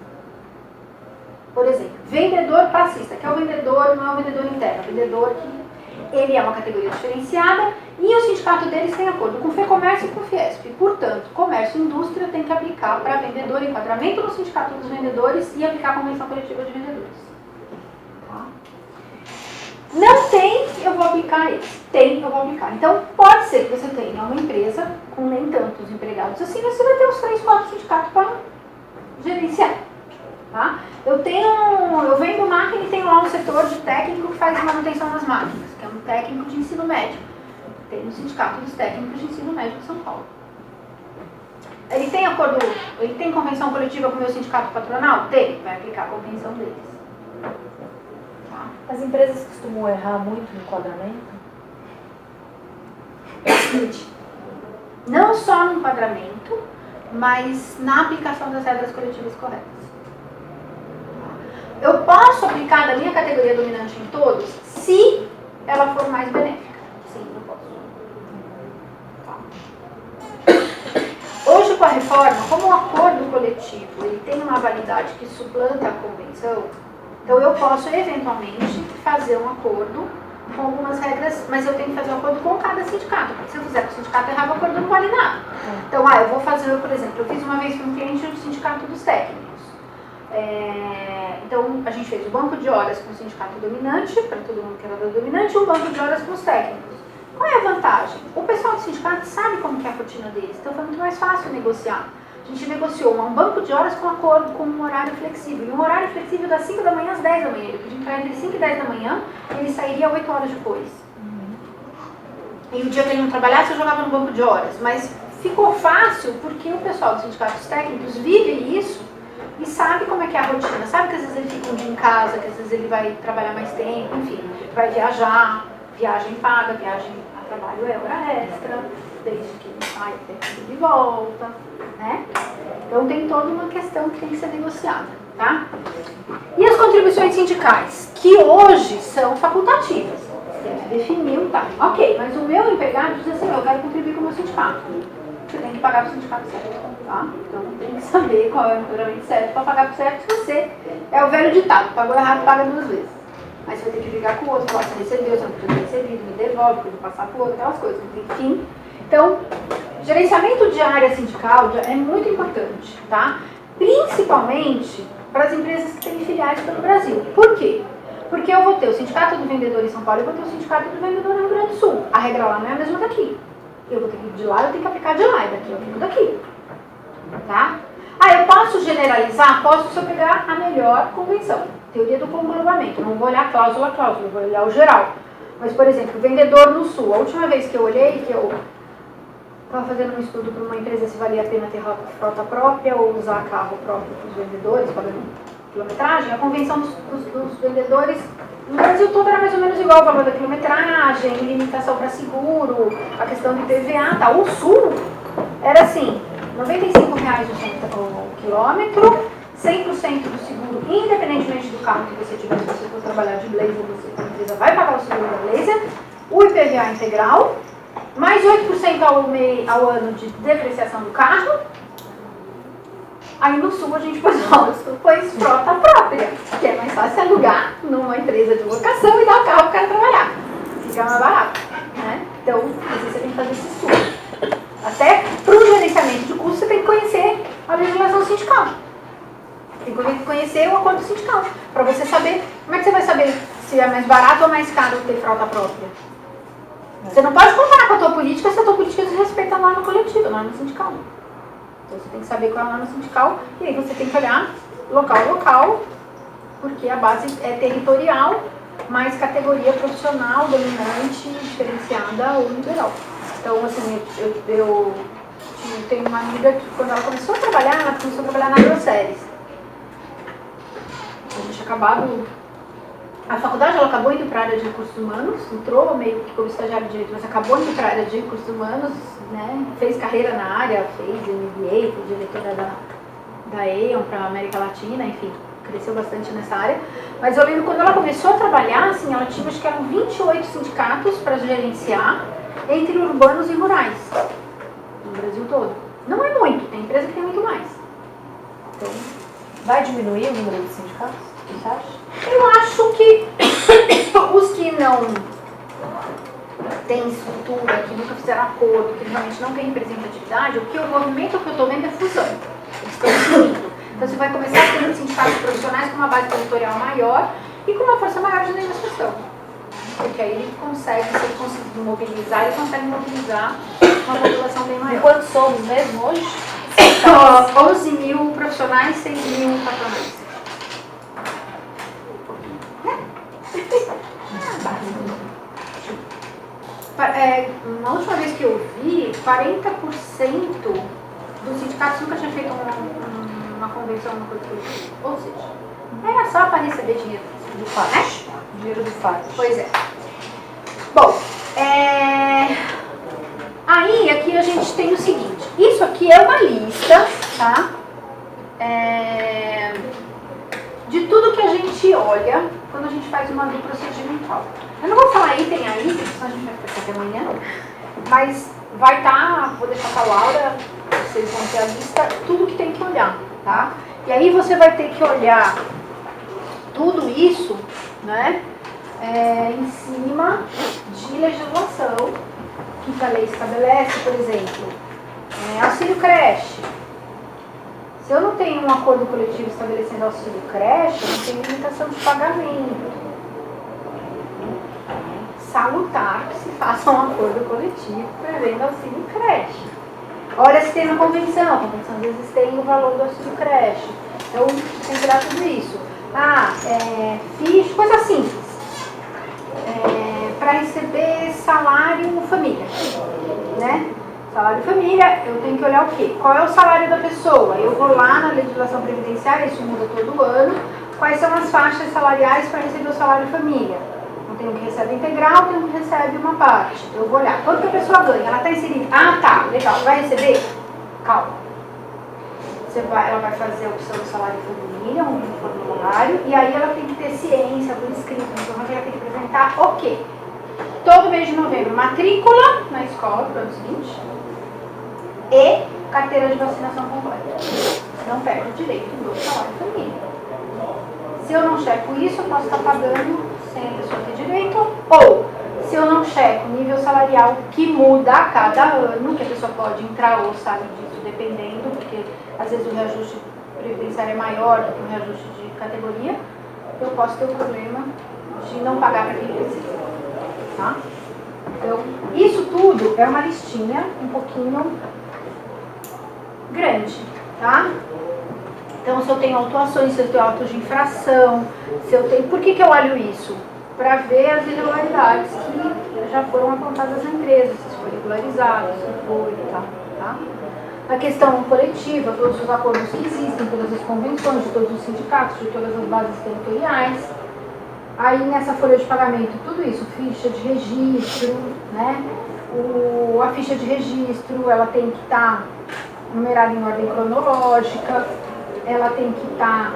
Por exemplo, vendedor passista, que é o vendedor, não é o vendedor interno, é o vendedor que ele é uma categoria diferenciada e o sindicato deles tem acordo com o FEComércio e com o Fiesp. Portanto, comércio e indústria tem que aplicar para vendedor, enquadramento no sindicato dos vendedores e aplicar a convenção coletiva de vendedores. Tá? Não tem, eu vou aplicar esse. Tem, eu vou aplicar. Então, pode ser que você tenha uma empresa com nem tantos empregados assim, mas você vai ter uns 3, 4 sindicatos para gerenciar. Tá? Eu vendo máquina e tenho lá um setor de técnico que faz manutenção das máquinas, que é um técnico de ensino médio. Tem no sindicato dos técnicos de ensino médio de São Paulo. Ele tem acordo, ele tem convenção coletiva com o meu sindicato patronal? Tem, vai aplicar a convenção deles. Tá? As empresas costumam errar muito no enquadramento? Não só no enquadramento, mas na aplicação das regras coletivas corretas. Eu posso aplicar da minha categoria dominante em todos, se ela for mais benéfica. Sim, eu posso. Tá. Hoje, com a reforma, como o acordo coletivo ele tem uma validade que suplanta a convenção, então eu posso, eventualmente, fazer um acordo com algumas regras, mas eu tenho que fazer um acordo com cada sindicato, porque se eu fizer com o sindicato errado, o acordo não vale nada. Então, eu vou fazer, por exemplo, eu fiz uma vez para um cliente o sindicato dos técnicos. Então, a gente fez o banco de horas com o sindicato dominante, para todo mundo que era dominante, e um banco de horas com os técnicos. Qual é a vantagem? O pessoal do sindicato sabe como que é a rotina deles, então foi muito mais fácil negociar. A gente negociou um banco de horas com acordo com um horário flexível. E um horário flexível das 5 da manhã às 10 da manhã. Ele podia entrar entre 5 e 10 da manhã e ele sairia 8 horas depois. E o dia que ele não trabalhasse, eu jogava no banco de horas. Mas ficou fácil porque o pessoal dos sindicatos técnicos vive isso e sabe como é que é a rotina, sabe que às vezes ele fica um dia em casa, que às vezes ele vai trabalhar mais tempo, enfim, vai viajar, viagem paga, viagem a trabalho é hora extra, desde que ele sai até de volta, né? Então tem toda uma questão que tem que ser negociada, tá? E as contribuições sindicais, que hoje são facultativas, você definiu, tá? Ok, mas o meu empregado diz assim, eu quero contribuir com o meu sindicato. Você tem que pagar para o sindicato certo, tá? Então tem que saber qual é o empoderamento certo para pagar para o certo. Se você é o velho ditado, pagou errado, paga 2 vezes. Aí você vai ter que brigar com o outro, falar, você recebeu, você não precisa ter recebido, me devolve, pode passar por outro, aquelas coisas, enfim. Então, gerenciamento de área sindical é muito importante, tá? Principalmente para as empresas que têm filiais pelo Brasil. Por quê? Porque eu vou ter o sindicato do vendedor em São Paulo e vou ter o sindicato do vendedor no Rio Grande do Sul. A regra lá não é a mesma daqui. Eu vou ter que ir de lá, eu tenho que aplicar de lá, e daqui eu fico daqui. Tá? Ah, eu posso generalizar? Posso se eu pegar a melhor convenção. Teoria do conglobamento. Não vou olhar cláusula a cláusula, eu vou olhar o geral. Mas, por exemplo, vendedor no Sul. A última vez que eu olhei, que eu estava fazendo um estudo para uma empresa se valia a pena ter frota própria ou usar carro próprio para os vendedores, pagando quilometragem, a convenção dos vendedores no Brasil todo era mais ou menos igual, o valor da quilometragem, limitação para seguro, a questão de PVA, tá? O Sul era assim, R$ 95,00 o quilômetro, 100% do seguro, independentemente do carro que você tiver, se você for trabalhar de blazer, a empresa vai pagar o seguro da blazer, o IPVA integral, mais 8% ao ano de depreciação do carro. Aí no Sul a gente pôs frota própria, que é mais fácil alugar numa empresa de locação e dar o carro para o cara trabalhar. Fica mais barato, né? Então, você tem que fazer esse estudo. Até para o gerenciamento de custos, você tem que conhecer a legislação sindical. Tem que conhecer o acordo sindical, para você saber, como é que você vai saber se é mais barato ou mais caro ter frota própria? Você não pode comparar com a tua política se a tua política desrespeita a norma coletiva, a norma sindical. Então você tem que saber qual é a norma sindical e aí você tem que olhar local a local, porque a base é territorial, mais categoria profissional, dominante, diferenciada ou liberal. Então, assim, eu tenho uma amiga que quando ela começou a trabalhar na Agroceres. A gente acabava... A faculdade ela acabou indo para a área de recursos humanos, entrou meio que como estagiário de direito, mas acabou indo para a área de recursos humanos, né? Fez carreira na área, fez MBA, foi diretora da Aon para a América Latina, enfim, cresceu bastante nessa área. Mas eu lembro quando ela começou a trabalhar, assim, ela tinha, acho que eram 28 sindicatos para gerenciar entre urbanos e rurais, no Brasil todo. Não é muito, tem empresa que tem muito mais. Então, vai diminuir o número de sindicatos? Você acha? Eu acho que os que não têm estrutura, que nunca fizeram acordo, que realmente não têm representatividade, o movimento que eu estou vendo é fusão. Eles estão se unindo. Então você vai começar a ter sindicatos profissionais com uma base territorial maior e com uma força maior de negociação. Porque aí ele consegue, se ele conseguir mobilizar, ele consegue mobilizar uma população bem maior. E quantos somos mesmo hoje? 11 mil profissionais, 6 mil patronais. Na última vez que eu vi, 40% dos sindicatos nunca tinha feito uma convenção no corpo coletivo. Ou seja, era só para receber dinheiro do FAT, né? Dinheiro do FAT. Pois é. Bom, aí aqui a gente tem o seguinte, isso aqui é uma lista, tá? De tudo que a gente olha quando a gente faz uma do procedimental. Eu não vou falar item a item, senão a gente vai ficar até amanhã, mas vai estar, vou deixar com a Laura, vocês vão ter a lista, tudo que tem que olhar, tá? E aí você vai ter que olhar tudo isso, né, em cima de legislação que a lei estabelece, por exemplo, auxílio creche. Se eu não tenho um acordo coletivo estabelecendo auxílio creche, eu não tenho limitação de pagamento. Salutar que se faça um acordo coletivo prevendo auxílio creche. Olha se tem na convenção, a convenção às vezes tem o valor do auxílio creche. Então, tem que dar tudo isso. Ficha, coisa simples. Para receber salário família, né? Salário família, eu tenho que olhar o quê? Qual é o salário da pessoa? Eu vou lá na legislação previdenciária, isso muda todo ano. Quais são as faixas salariais para receber o salário família? Eu tenho que recebe integral, tenho que recebe uma parte. Eu vou olhar quanto que a pessoa ganha. Ela está inserida. Ah, tá, legal. Vai receber? Calma. Ela vai fazer a opção do salário família, um formulário, e aí ela tem que ter ciência do inscrito. Então ela tem que apresentar o quê? Todo mês de novembro, matrícula na escola para o ano seguinte e carteira de vacinação completa. Não perde o direito do salário família. Se eu não checo isso, eu posso estar pagando sem a pessoa ter direito, ou se eu não checo o nível salarial que muda a cada ano, que a pessoa pode entrar ou sair disso, dependendo, porque às vezes o reajuste previdenciário é maior do que o reajuste de categoria, eu posso ter um problema de não pagar para quem precisa. Tá? Então, isso tudo é uma listinha um pouquinho grande, tá? Então, se eu tenho autuações, se eu tenho autos de infração, se eu tenho... Por que eu olho isso? Para ver as irregularidades que já foram apontadas na empresa, se foi regularizado, se não foi e tal, tá? A questão coletiva, todos os acordos que existem, todas as convenções de todos os sindicatos, de todas as bases territoriais. Aí, nessa folha de pagamento, tudo isso, ficha de registro, né? A ficha de registro, ela tem que estar numerada em ordem cronológica, ela tem que estar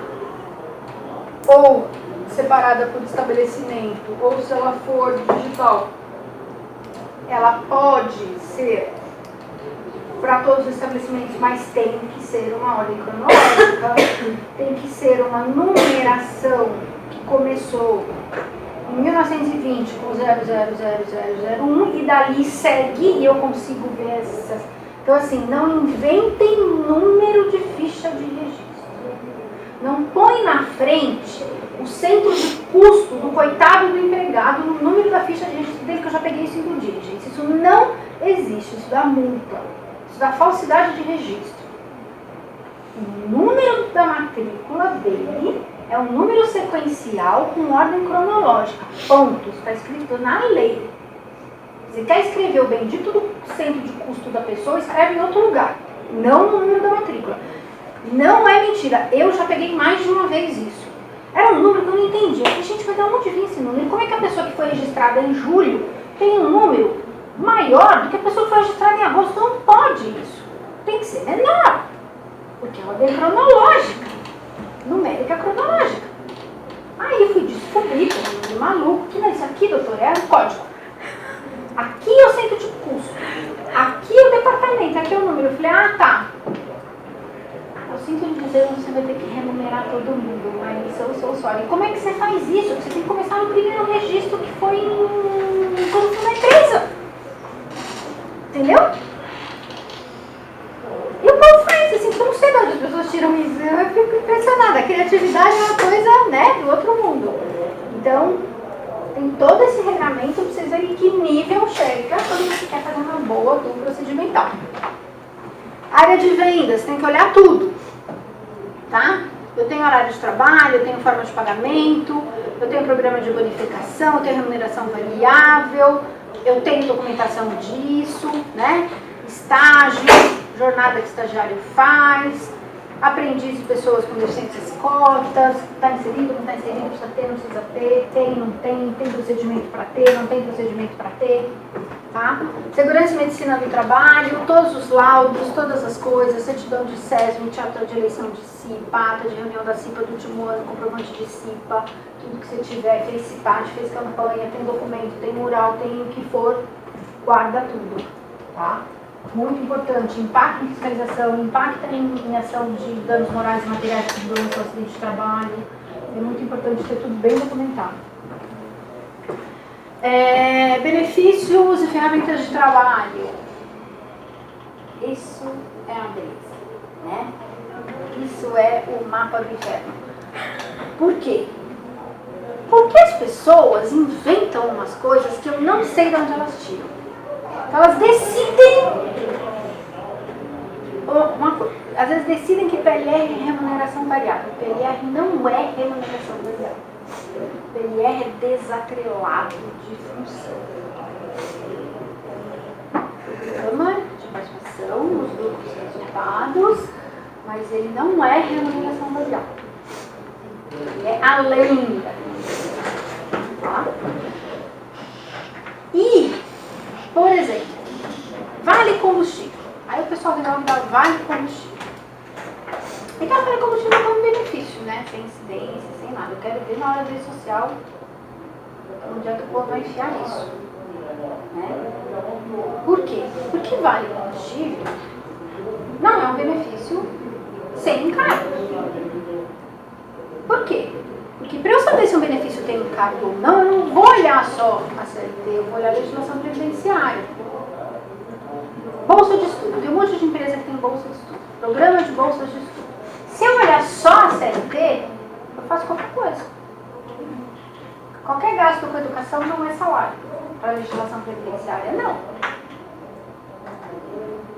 ou separada por estabelecimento, ou se ela for digital, ela pode ser para todos os estabelecimentos, mas tem que ser uma ordem cronológica, tem que ser uma numeração que começou em 1920 com 000001 e dali segue e eu consigo ver essas. Então assim, não inventem número de ficha de registro. Não põe na frente o centro de custo do coitado do empregado no número da ficha de registro dele, que eu já peguei isso em um dia, gente. Isso não existe, isso dá multa, isso dá falsidade de registro. O número da matrícula dele é um número sequencial com ordem cronológica. Ponto. Está escrito na lei. Você quer escrever o bendito do centro de custo da pessoa, escreve em outro lugar, não no número da matrícula. Não é mentira, eu já peguei mais de uma vez isso. Era um número que eu não entendia. Eu falei, gente, mas de onde vinha esse número? Como é que a pessoa que foi registrada em julho tem um número maior do que a pessoa que foi registrada em agosto? Não pode isso. Tem que ser menor. Porque é ordem cronológica. Numérica cronológica. Aí eu fui descobrir, como um maluco, que isso aqui, doutor, é um código. Aqui é o centro de custo. Aqui é o departamento, aqui é o número. Eu falei, ah, tá. Eu sinto lhe dizer, você vai ter que remunerar todo mundo, mas eu sou sorry. Como é que você faz isso? Você tem que começar no primeiro registro que foi quando foi na empresa. Entendeu? E o povo faz assim, eu não sei de onde as pessoas tiram isso. Eu fico impressionada. A criatividade é uma coisa, né, do outro mundo. Então, tem todo esse regramento para vocês verem que nível chega quando você quer fazer uma boa do procedimental. Área de vendas, tem que olhar tudo, tá? Eu tenho horário de trabalho, eu tenho forma de pagamento, eu tenho programa de bonificação, eu tenho remuneração variável, eu tenho documentação disso, né? Estágio, jornada que estagiário faz, aprendiz de pessoas com deficiências cotas, está inserido, não está inserido, precisa ter, não precisa ter, tem, não tem procedimento para ter, não tem procedimento para ter. Tá? Segurança e medicina do trabalho, todos os laudos, todas as coisas, certidão de SESM, teatro de eleição de CIPA, ata de reunião da CIPA do último ano, comprovante de CIPA, tudo que você tiver, fez CIPAT, fez campanha, tem documento, tem mural, tem o que for, guarda tudo. Tá? Muito importante, impacto em fiscalização, impacto em ação de danos morais e materiais por doença ou acidente de trabalho. É muito importante ter tudo bem documentado. Benefícios e ferramentas de trabalho. Isso é uma beleza, né? Isso é o mapa do inferno. Por quê? Porque as pessoas inventam umas coisas que eu não sei de onde elas tiram. Elas decidem às vezes decidem que PLR é remuneração variável. PLR não é remuneração variável. PLR é desatrelado de função. Programa de participação nos grupos de resultados, mas ele não é remuneração variável. Ele é além da remuneração. Tá? E, por exemplo, vale combustível. Aí o pessoal resolve dar vale combustível. Então, vale combustível é um benefício, né? Sem incidência, sem nada. Eu quero ver na hora da rede social onde é que o povo vai enfiar isso. Né? Por quê? Porque vale combustível não é um benefício sem encargo. Por quê? Porque para eu saber se um benefício tem encargo ou não, eu não vou olhar só a CLT, eu vou olhar a legislação previdenciária. Bolsa de estudo. Tem um monte de empresa que tem bolsa de estudo. Programa de bolsas de estudo. Se eu olhar só a CLT, eu faço qualquer coisa. Qualquer gasto com educação não é salário para a legislação previdenciária, não.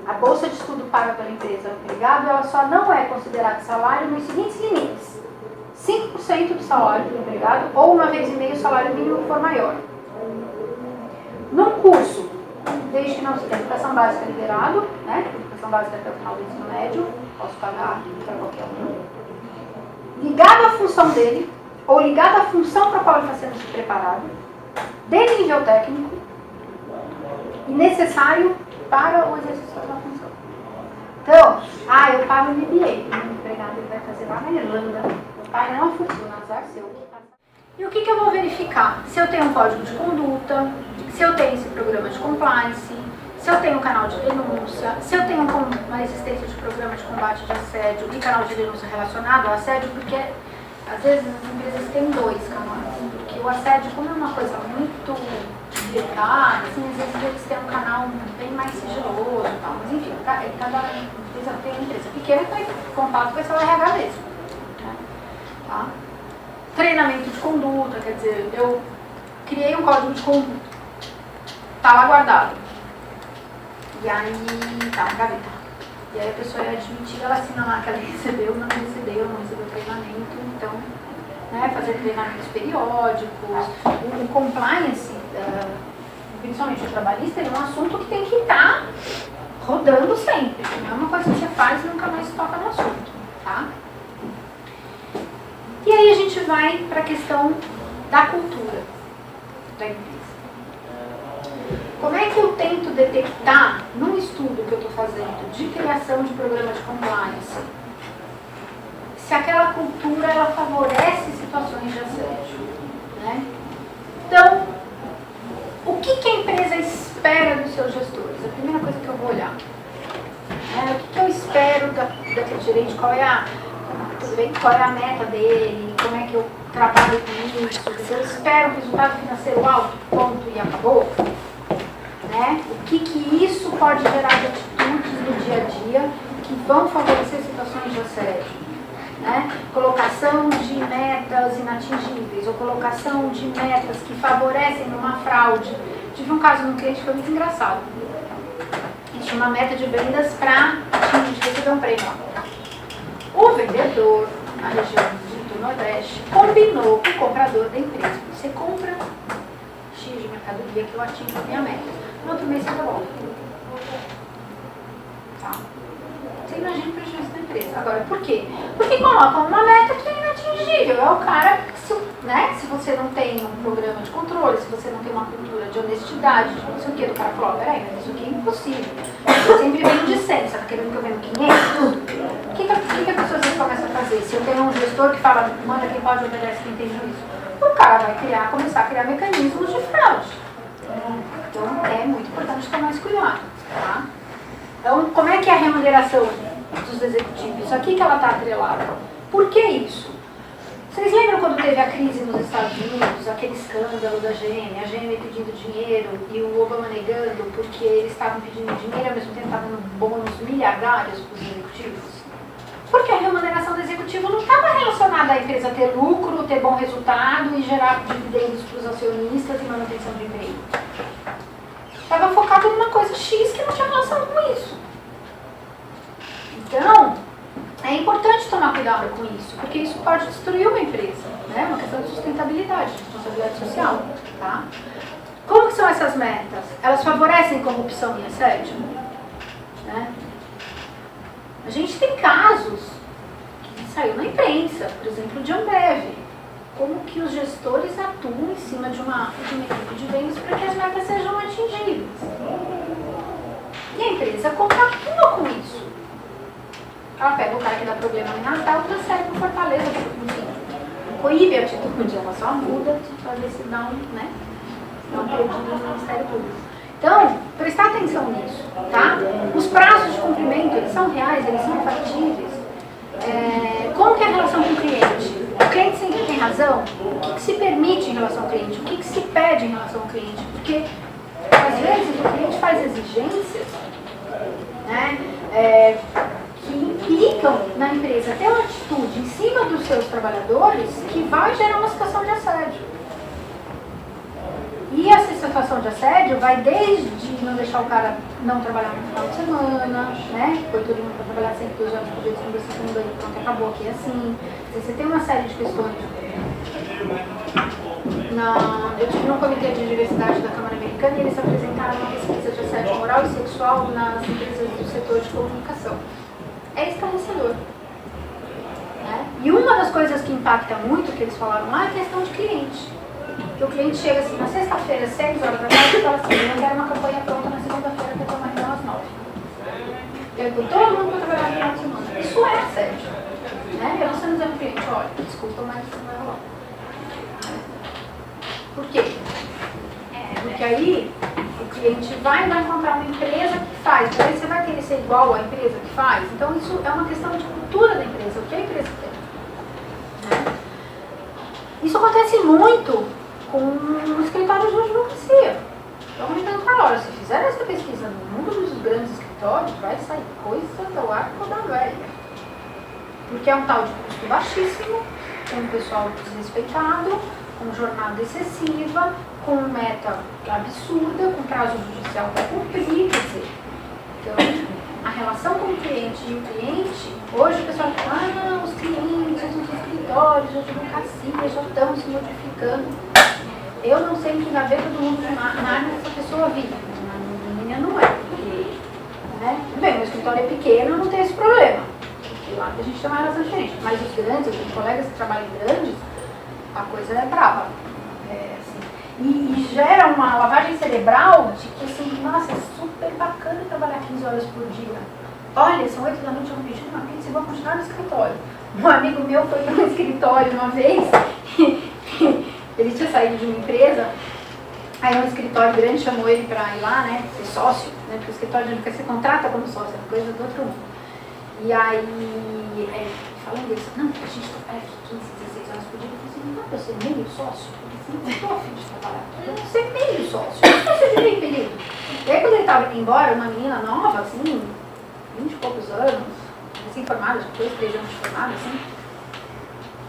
A bolsa de estudo paga pela empresa ao empregado, ela só não é considerada salário nos seguintes limites: 5% do salário do empregado ou 1,5 vezes o salário mínimo for maior. Num curso, desde que não se tenha educação básica liberado, né? Educação básica até o final do ensino médio, posso pagar para qualquer um. Ligado à função dele, ou ligado à função para a qual ele está sendo preparado, de nível técnico e necessário para o exercício da função. Então, eu pago um MBA, o empregado ele vai fazer lá na Irlanda, paga uma fortuna, azar seu. E o que eu vou verificar? Se eu tenho um código de conduta, se eu tenho esse programa de compliance, se eu tenho um canal de denúncia, se eu tenho uma existência de programa de combate de assédio e canal de denúncia relacionado ao assédio, porque às vezes as empresas têm dois canais, porque o assédio, como é uma coisa muito delicada, assim, às vezes eles têm um canal bem mais sigiloso e tal, mas enfim, cada empresa tem uma empresa pequena que vai contato com esse RH mesmo. Né? Tá? Treinamento de conduta, quer dizer, eu criei um código de conduta, tá lá guardado, e aí tá na gaveta, e aí a pessoa é admitida, ela assina lá que ela recebeu, não recebeu treinamento, então, né, fazer treinamentos periódicos, o compliance, principalmente o trabalhista, é um assunto que tem que estar rodando sempre, não é uma coisa que você faz e nunca mais toca no assunto, tá? E aí a gente vai para a questão da cultura da empresa. Como é que eu tento detectar, num estudo que eu estou fazendo de criação de programa de compliance, se aquela cultura ela favorece situações de assédio? Né? Então, o que a empresa espera dos seus gestores? A primeira coisa que eu vou olhar. O que eu espero daquele gerente? Qual é a meta dele, como é que eu trabalho com isso, se eu espero um resultado financeiro alto, ponto e acabou, né? O que isso pode gerar de atitudes no dia a dia que vão favorecer situações de assédio, né? Colocação de metas inatingíveis ou colocação de metas que favorecem uma fraude. Tive um caso num cliente que foi muito engraçado. Ele tinha uma meta de vendas para receber um prêmio. O vendedor, na região do Nordeste, combinou com o comprador da empresa: você compra X de mercadoria que eu atingo a minha meta. No outro mês você volta. Tá? Você imagina o prejuízo da empresa. Agora, por quê? Porque colocam uma meta que é inatingível. É o cara, se você não tem um programa de controle, se você não tem uma cultura de honestidade, de não sei o quê, o cara falou: peraí, mas isso aqui é impossível. Eu sempre venho de 100, você tá querendo que eu venha 500? O que a pessoa às vezes começa a fazer? Se eu tenho um gestor que fala, manda quem pode, obedece quem tem juízo, o cara vai começar a criar mecanismos de fraude. Então é muito importante tomar esse cuidado. Tá? Então, como é que é a remuneração dos executivos? Isso aqui que ela está atrelada. Por que isso? Vocês lembram quando teve a crise nos Estados Unidos, aquele escândalo da GM, a GM pedindo dinheiro e o Obama negando porque eles estavam pedindo dinheiro e ao mesmo tempo estavam dando bônus miliardários para os executivos? Porque a remuneração do executivo não estava relacionada à empresa ter lucro, ter bom resultado e gerar dividendos para os acionistas e manutenção de emprego. Estava focado em uma coisa X que não tinha relação com isso. Então, é importante tomar cuidado com isso, porque isso pode destruir uma empresa, né? Uma questão de sustentabilidade, de responsabilidade social. Tá? Como que são essas metas? Elas favorecem corrupção e assédio? Né? A gente tem casos que saiu na imprensa, por exemplo, de Ambev. Como que os gestores atuam em cima de uma equipe de vendas para que as metas sejam atingíveis. E a empresa compactua com isso. Ela pega o cara que dá problema em Natal, transfere para Fortaleza, enfim, não coíbe a atitude, ela só muda de fazer esse não perdido no Ministério Público. Então, prestar atenção nisso, tá? Os prazos de cumprimento, eles são reais, eles são factíveis. Como que é a relação com o cliente? O cliente sempre tem razão? O que se permite em relação ao cliente? O que se pede em relação ao cliente? Porque, às vezes, o cliente faz exigências, né, que implicam na empresa ter uma atitude em cima dos seus trabalhadores que vai gerar uma situação de assédio. E essa situação de assédio vai desde não deixar o cara não trabalhar no final de semana, né? Foi todo mundo para trabalhar sempre 2 horas por dia, segunda a segunda, e pronto, acabou aqui assim. Você tem uma série de questões. Eu tive num comitê de diversidade da Câmara Americana e eles apresentaram uma pesquisa de assédio moral e sexual nas empresas do setor de comunicação. É esclarecedor. Né? E uma das coisas que impacta muito, que eles falaram lá, é a questão de cliente. Que o cliente chega assim, na sexta-feira, 6 horas da tarde, e fala assim, eu quero uma campanha pronta na segunda-feira, que eu estou marcando às 9. Eu tô todo mundo para trabalhar no final de semana. Isso é assédio. Né? Eu não sei dizer ao cliente, olha, desculpa, mas isso não é rolar. Por quê? Porque aí o cliente vai encontrar uma empresa que faz, mas aí você vai querer ser igual à empresa que faz. Então isso é uma questão de cultura da empresa, o que a empresa tem. Né? Isso acontece muito com o escritório de advocacia. Estou comentando com a Laura, se fizer essa pesquisa no mundo dos grandes escritórios, vai sair coisa do arco da velha. Porque é um tal de custo baixíssimo, com um pessoal desrespeitado, com jornada excessiva, com meta absurda, com prazo judicial para cumprir, quer dizer. Então, a relação com o cliente e o cliente, hoje o pessoal fala, os clientes, os escritórios, as advocacias já estão se modificando. Eu não sei em que gaveta do mundo na área essa pessoa vive, na minha não é, porque, né? Bem, o escritório é pequeno, não tem esse problema. Porque lá a gente tem uma relação diferente, mas os grandes, eu tenho colegas que trabalham em grandes, a coisa é brava. Assim, e gera uma lavagem cerebral de que, assim, nossa, é super bacana trabalhar 15 horas por dia. Olha, são 8 da noite, eu vou pedir uma pizza e vou continuar no escritório. Um amigo meu foi para um escritório uma vez, ele tinha saído de uma empresa, aí um escritório grande chamou ele para ir lá, né, ser sócio, né, porque o escritório de advocacia contrata como sócio, é coisa do outro mundo. E aí, falando dele, não, a gente trabalha aqui 15, 16 horas por dia. Eu falei assim, não dá pra ser meio sócio? Eu falei assim, não estou afim de trabalhar. Eu vou ser meio sócio, eu não posso ser de meio período. E aí quando ele estava indo embora, uma menina nova, assim, 20 e poucos anos, recém-formada, já 2, 3 anos de formada, assim.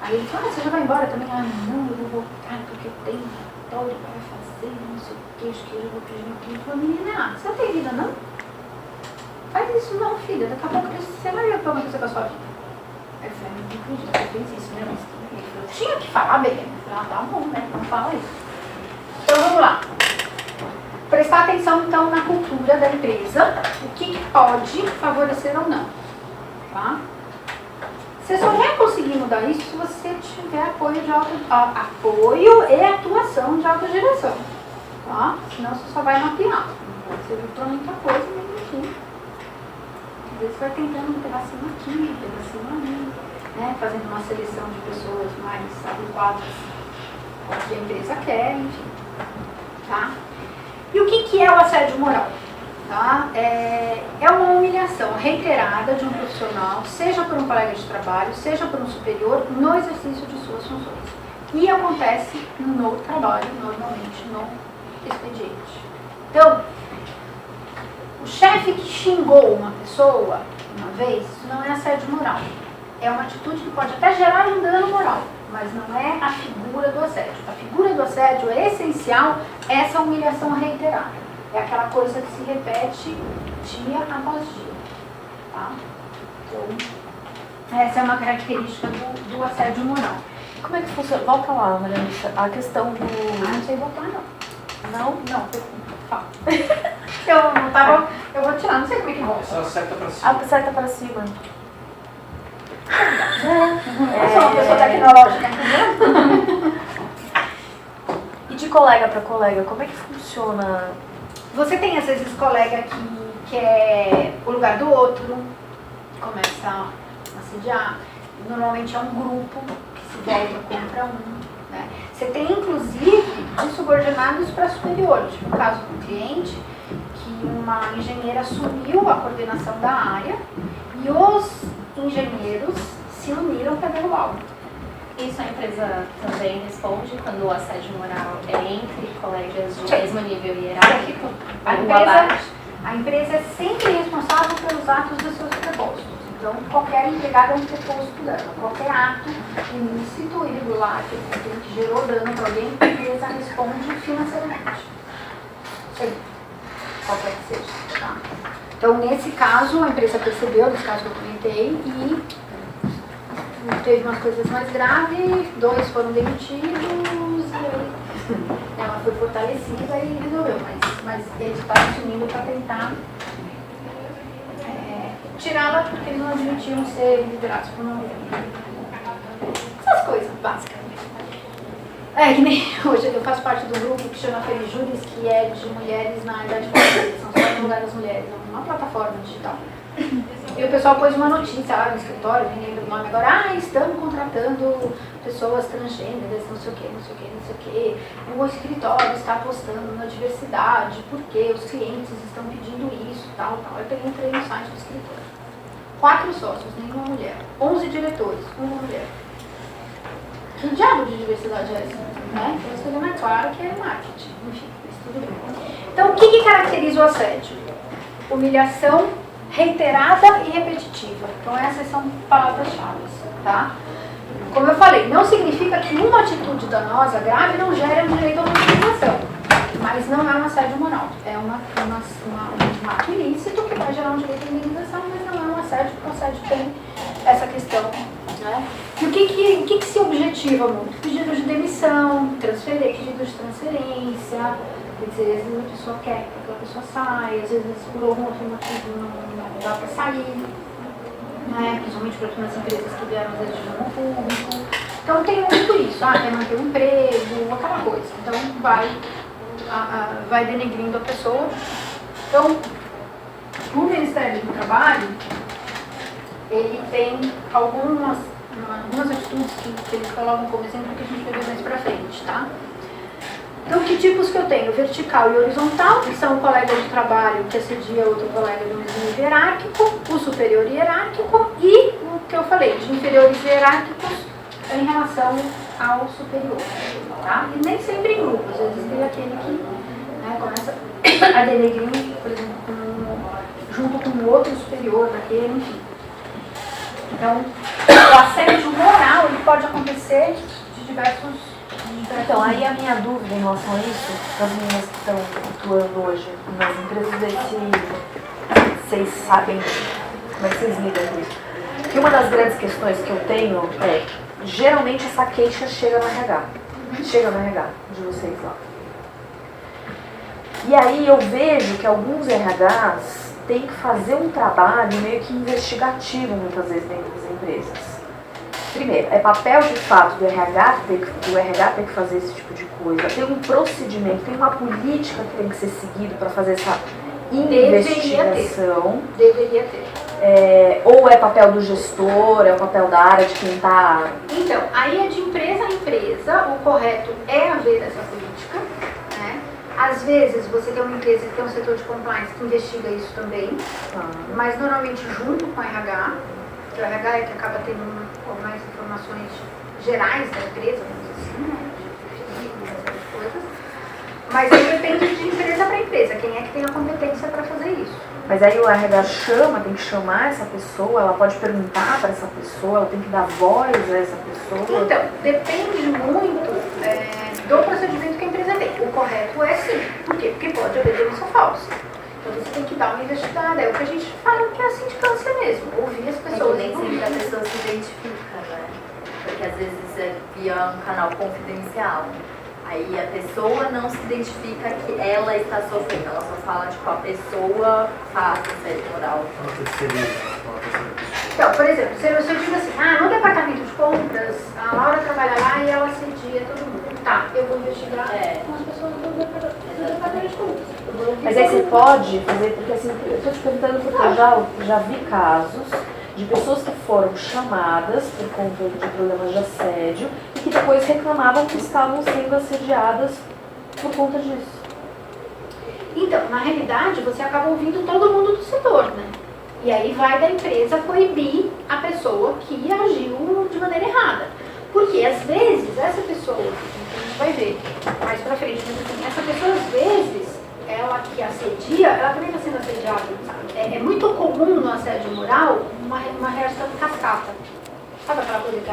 Aí ele falou, você já vai embora também? Ah, não, eu vou voltar porque eu tenho relatório para fazer, não sei o que, acho que eu já vou pedir meu filho. Eu falei, menina, você não tem vida, não? Faz isso não, filha, daqui a pouco você vai ver o problema que você com a sua vida. Aí eu falei, não acredito, você fez isso, né? Ele falou, tinha que falar bem. Eu falei, tá bom, né? Não fala isso. Então vamos lá. Prestar atenção então na cultura da empresa, o que pode favorecer ou não. Tá? Você só vai conseguir mudar isso se você tiver apoio e atuação de autogeração. Tá? Senão você só vai mapear. Não vai servir para muita coisa, mas enfim. Às vezes vai tentando um pedacinho aqui, um pedacinho ali, né? Fazendo uma seleção de pessoas mais adequadas ao que a empresa quer, enfim. Tá? E o que é o assédio moral? Tá? É uma humilhação reiterada de um profissional, seja por um colega de trabalho, seja por um superior, no exercício de suas funções. E acontece no trabalho, normalmente no expediente. Então, o chefe que xingou uma pessoa uma vez, isso não é assédio moral. É uma atitude que pode até gerar um dano moral, mas não é a figura do assédio. A figura do assédio é essencial essa humilhação reiterada. É aquela coisa que se repete dia após dia. Tá? Então, essa é uma característica do assédio moral. Como é que funciona? Volta lá, Mariana. A questão do... Ah, não sei voltar, não. Não? Não, fala. Eu vou tirar, não sei como é que volta. Só seta pra cima. A seta para cima. Eu sou uma pessoa tecnológica, entendeu? E de colega para colega, como é que funciona? Você tem às vezes colega que é o lugar do outro, começa a assediar. Normalmente é um grupo que se volta contra um. Né? Você tem inclusive de subordinados para superiores. No caso do cliente, que uma engenheira assumiu a coordenação da área e os engenheiros se uniram para derrubá-lo. Isso a empresa também responde quando o assédio moral é entre colegas de mesmo nível hierárquico? A empresa é sempre responsável pelos atos dos seus propósitos. Então, qualquer empregado é um preposto dano. Qualquer ato ilícito, irregular, que gerou dano para alguém, a empresa responde financeiramente. Sim. Qualquer que seja. Tá? Então, nesse caso, a empresa percebeu, nesse caso que eu comentei, e teve umas coisas mais graves, 2 foram demitidos, e aí ela foi fortalecida e resolveu. Mas eles estavam assumindo para tentar tirá-la porque eles não admitiam ser liderados por uma mulher. Essas coisas básicas. Que nem hoje eu faço parte do grupo que chama Felijuris, que é de mulheres na idade fértil, são só no lugar das mulheres, é uma plataforma digital. E o pessoal pôs uma notícia lá no escritório, nem lembro o nome agora, estamos contratando pessoas transgêneras, não sei o que, não sei o que, não sei o que. O escritório está apostando na diversidade, porque os clientes estão pedindo isso, tal, tal. Eu entrei no site do escritório. 4 sócios, nenhuma mulher. 11 diretores, uma mulher. Que diabo de diversidade é essa? Né? Então, isso é mais claro que é marketing. Enfim, mas tudo bem. Então, o que caracteriza o assédio? Humilhação reiterada e repetitiva. Então, essas são palavras-chave, tá? Como eu falei, não significa que uma atitude danosa, grave, não gere um direito a uma indenização. Mas não é um assédio moral. É um ato ilícito que vai gerar um direito a indenização, mas não é um assédio, porque o assédio tem essa questão. Né? E o que se objetiva muito? Pedido de demissão, pedido de transferência, quer dizer, às vezes a pessoa quer que aquela pessoa saia, às vezes por algum outro motivo não dá para sair, né? Principalmente para as empresas que vieram às vezes de ramo público. Então tem muito isso, quer manter o emprego, aquela coisa. Então vai denegrindo a pessoa. Então, o Ministério do Trabalho, ele tem algumas atitudes que eles colocam como exemplo que a gente vai ver mais pra frente, tá? Então, que tipos que eu tenho? Vertical e horizontal, que são o colega de trabalho que assedia outro colega do mesmo nível hierárquico, o superior hierárquico e o que eu falei, de inferiores hierárquicos em relação ao superior, tá? E nem sempre em grupo, às vezes tem aquele que começa a denegrir, por exemplo, junto com o outro superior daquele, enfim. Então, o assédio moral ele pode acontecer de diversos. Então, aí a minha dúvida em relação a isso, das meninas que estão atuando hoje nas empresas, ver se vocês sabem como é que vocês lidam com isso. Porque uma das grandes questões que eu tenho é, geralmente essa queixa chega no RH. Chega no RH de vocês lá. E aí eu vejo que alguns RHs têm que fazer um trabalho meio que investigativo muitas vezes dentro das empresas. Primeiro, é papel de fato do RH ter que fazer esse tipo de coisa. Tem um procedimento, tem uma política que tem que ser seguido para fazer essa investigação. Deveria ter. Ou é papel do gestor, é o papel da área de quem está... Então, aí é de empresa a empresa, o correto é haver essa política, né? Às vezes você tem uma empresa que tem um setor de compliance que investiga isso também, mas normalmente junto com a RH, que o RH é que acaba tendo mais informações gerais da empresa, vamos dizer assim, né? De essas coisas. Mas aí depende de empresa para empresa, quem é que tem a competência para fazer isso. Mas aí o RH tem que chamar essa pessoa, ela pode perguntar para essa pessoa, ela tem que dar voz a essa pessoa. Então, depende muito do procedimento que a empresa tem. O correto é sim. Por quê? Porque pode haver denúncia falsa. Então você tem que dar uma investigada. É o que a gente fala que é a sindicância mesmo. Ouvir as pessoas. Nem sempre a pessoa se identifica, né? Porque às vezes é via um canal confidencial. Aí a pessoa não se identifica que ela está sofrendo. Ela só fala, tipo, a pessoa faz assédio moral. Então, por exemplo, se eu digo assim, no departamento de compras, a Laura trabalha lá e ela assedia todo mundo. Tá, eu vou investigar com as pessoas do departamento de compras. Mas aí você pode fazer, porque assim, eu estou te perguntando porque eu já vi casos de pessoas que foram chamadas por conta de problemas de assédio e que depois reclamavam que estavam sendo assediadas por conta disso. Então, na realidade, você acaba ouvindo todo mundo do setor, né? E aí vai da empresa coibir a pessoa que agiu de maneira errada. Porque, às vezes, essa pessoa, a gente vai ver mais pra frente, mas assim, essa pessoa, às vezes, ela que assedia, ela também está sendo assediada, sabe? É muito comum no assédio moral uma uma reação em cascata. Sabe aquela coisa que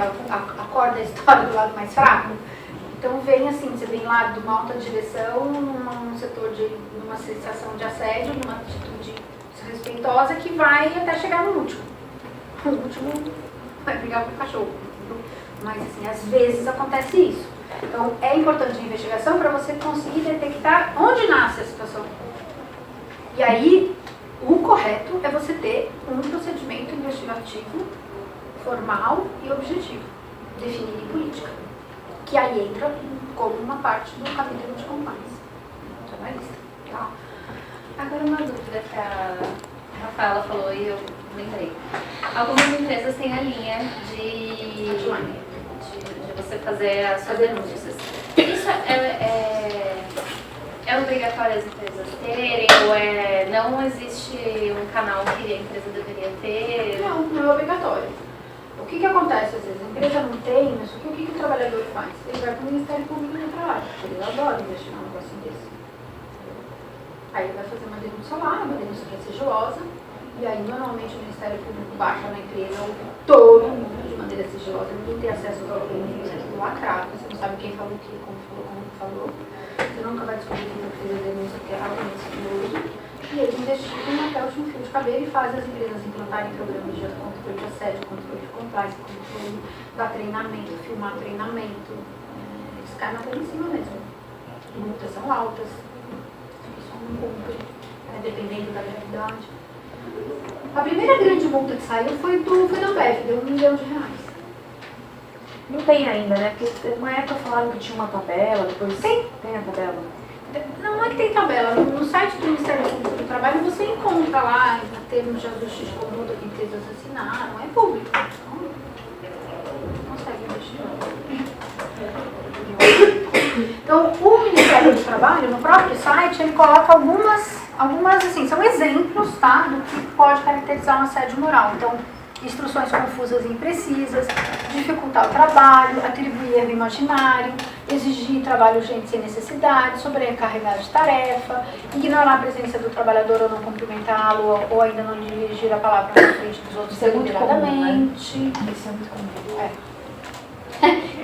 acorda a história do lado mais fraco? Então vem assim, você vem lá de uma alta direção, num setor numa sensação de assédio, numa atitude desrespeitosa que vai até chegar no último. O último vai brigar com o cachorro. Mas assim, às vezes acontece isso. Então é importante a investigação para você conseguir detectar onde nasce a situação. E aí, o correto é você ter um procedimento investigativo formal e objetivo, definido em política, que aí entra como uma parte do capítulo de compliance trabalhista. Tá? Agora uma dúvida que a Rafaela falou e eu lembrei. Algumas empresas têm a linha de você fazer as suas denúncias. Isso é obrigatório as empresas terem ou não existe um canal que a empresa deveria ter? Não é obrigatório. O que acontece às vezes? A empresa não tem, mas o que o trabalhador faz? Ele vai para o Ministério Público do Trabalho, porque ele adora investigar um negócio desse. Aí ele vai fazer uma denúncia lá, uma denúncia que é sigilosa, e aí normalmente o Ministério Público baixa na empresa todo mundo de maneira sigilosa, ninguém tem acesso ao documento, é tudo lacrado, você não sabe quem falou o que, como falou. Você nunca vai descobrir quem fez a denúncia, porque é altamente sigiloso. E eles investigam até o último fio de cabelo e fazem as empresas implantarem programas de controle de assédio, controle de compliance, controle, dar treinamento, filmar treinamento. Eles caem na em cima mesmo. Multas são altas, isso não cumpre, dependendo da gravidade. A primeira grande multa que saiu foi do Ambev, deu R$1 milhão. Não tem ainda, né? Porque uma época falaram que tinha uma tabela, depois tem a tabela. Não é que tem tabela. No site do Ministério Público do Trabalho você encontra lá termos de ajuste de conduta que empresas assinaram, é público. Então, consegue investigar. Então, o Ministério do Trabalho, no próprio site, ele coloca algumas assim, são exemplos, tá, do que pode caracterizar um assédio moral. Então, instruções confusas e imprecisas, dificultar o trabalho, atribuir erro imaginário, exigir trabalho urgente sem necessidade, sobrecarregar de tarefa, ignorar a presença do trabalhador ou não cumprimentá-lo, ou ainda não dirigir a palavra na frente dos outros deliberadamente. Isso é muito comum.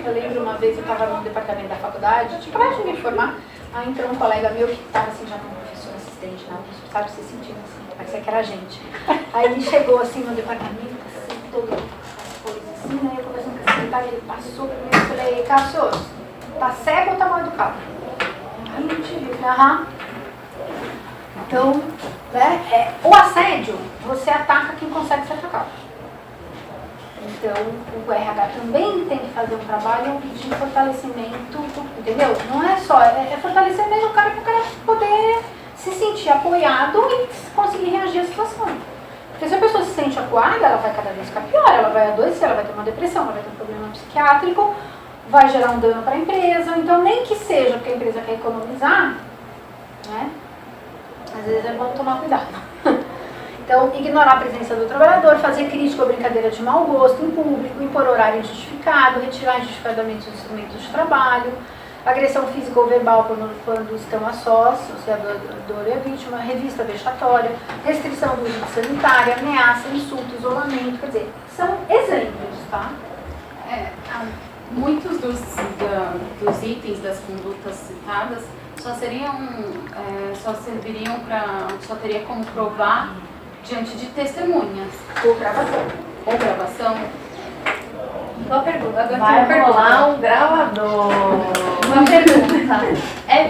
Eu lembro uma vez eu estava no departamento da faculdade, tinha acabado de me formar, aí entrou um colega meu que estava assim já como professor assistente, não, sabe, se sentindo assim, parecia que era a gente. Aí ele chegou assim no departamento, assim, todo as coisas assim, né, eu conversando com a secretária, ele passou por mim e falei, Cassius, tá cego ou tá mal educado? Aí eu te vi, falei, aham. Então, né, o assédio, você ataca quem consegue ser atacado. Então, o RH também tem que fazer um trabalho de fortalecimento, entendeu? Não é só, é fortalecer mesmo o cara para o cara poder se sentir apoiado e conseguir reagir à situação. Porque se a pessoa se sente apoiada, ela vai cada vez ficar pior, ela vai adoecer, ela vai ter uma depressão, ela vai ter um problema psiquiátrico, vai gerar um dano para a empresa. Então, nem que seja porque a empresa quer economizar, né? Às vezes é bom tomar cuidado. Então, ignorar a presença do trabalhador, fazer crítica ou brincadeira de mau gosto em público, impor horário injustificado, retirar injustificadamente os instrumentos de trabalho, agressão física ou verbal quando estão a sós, ou seja, a dor e a vítima, revista vexatória, restrição do uso sanitário, ameaça, insulto, isolamento, quer dizer, são exemplos, tá? Muitos dos itens das condutas citadas só serviriam para, só teria como provar diante de testemunhas. Ou gravação. Ou gravação. Uma pergunta, agora Vai tem uma rolar pergunta. um gravador. Uma pergunta. É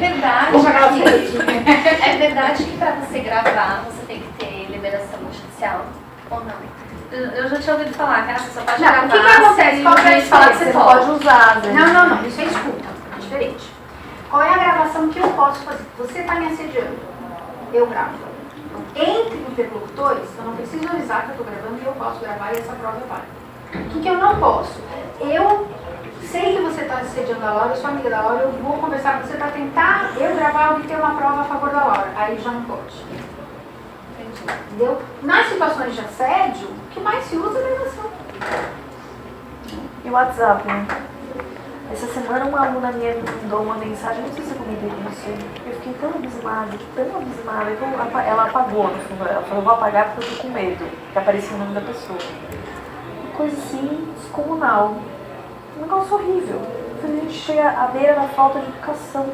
verdade que para você gravar você tem que ter liberação judicial ou não? Eu já tinha ouvido falar que a pessoa pode Não, gravar. o que acontece? Qual que é a falar que Você você não pode usar, né? Não, isso é escuta, é diferente. Qual é a gravação que eu posso fazer? Você está me assediando, eu gravo. Entre interlocutores, eu não preciso avisar que eu estou gravando e eu posso gravar e essa prova é válida. O que eu não posso? Eu sei que você está assediando a Laura, eu sou amiga da Laura, eu vou conversar com você para tentar eu gravar e obter uma prova a favor da Laura. Aí já não pode. Entendeu? Nas situações de assédio, o que mais se usa é a gravação. E o WhatsApp, né? A Essa semana uma aluna minha me mandou uma mensagem, não sei se eu comentei com você. Eu fiquei tão abismada. Ela apagou no fundo. Ela falou, vou apagar porque eu tô com medo. Que aparecia o nome da pessoa. Uma coisa assim, descomunal. Um negócio horrível. A gente chega à beira da falta de educação.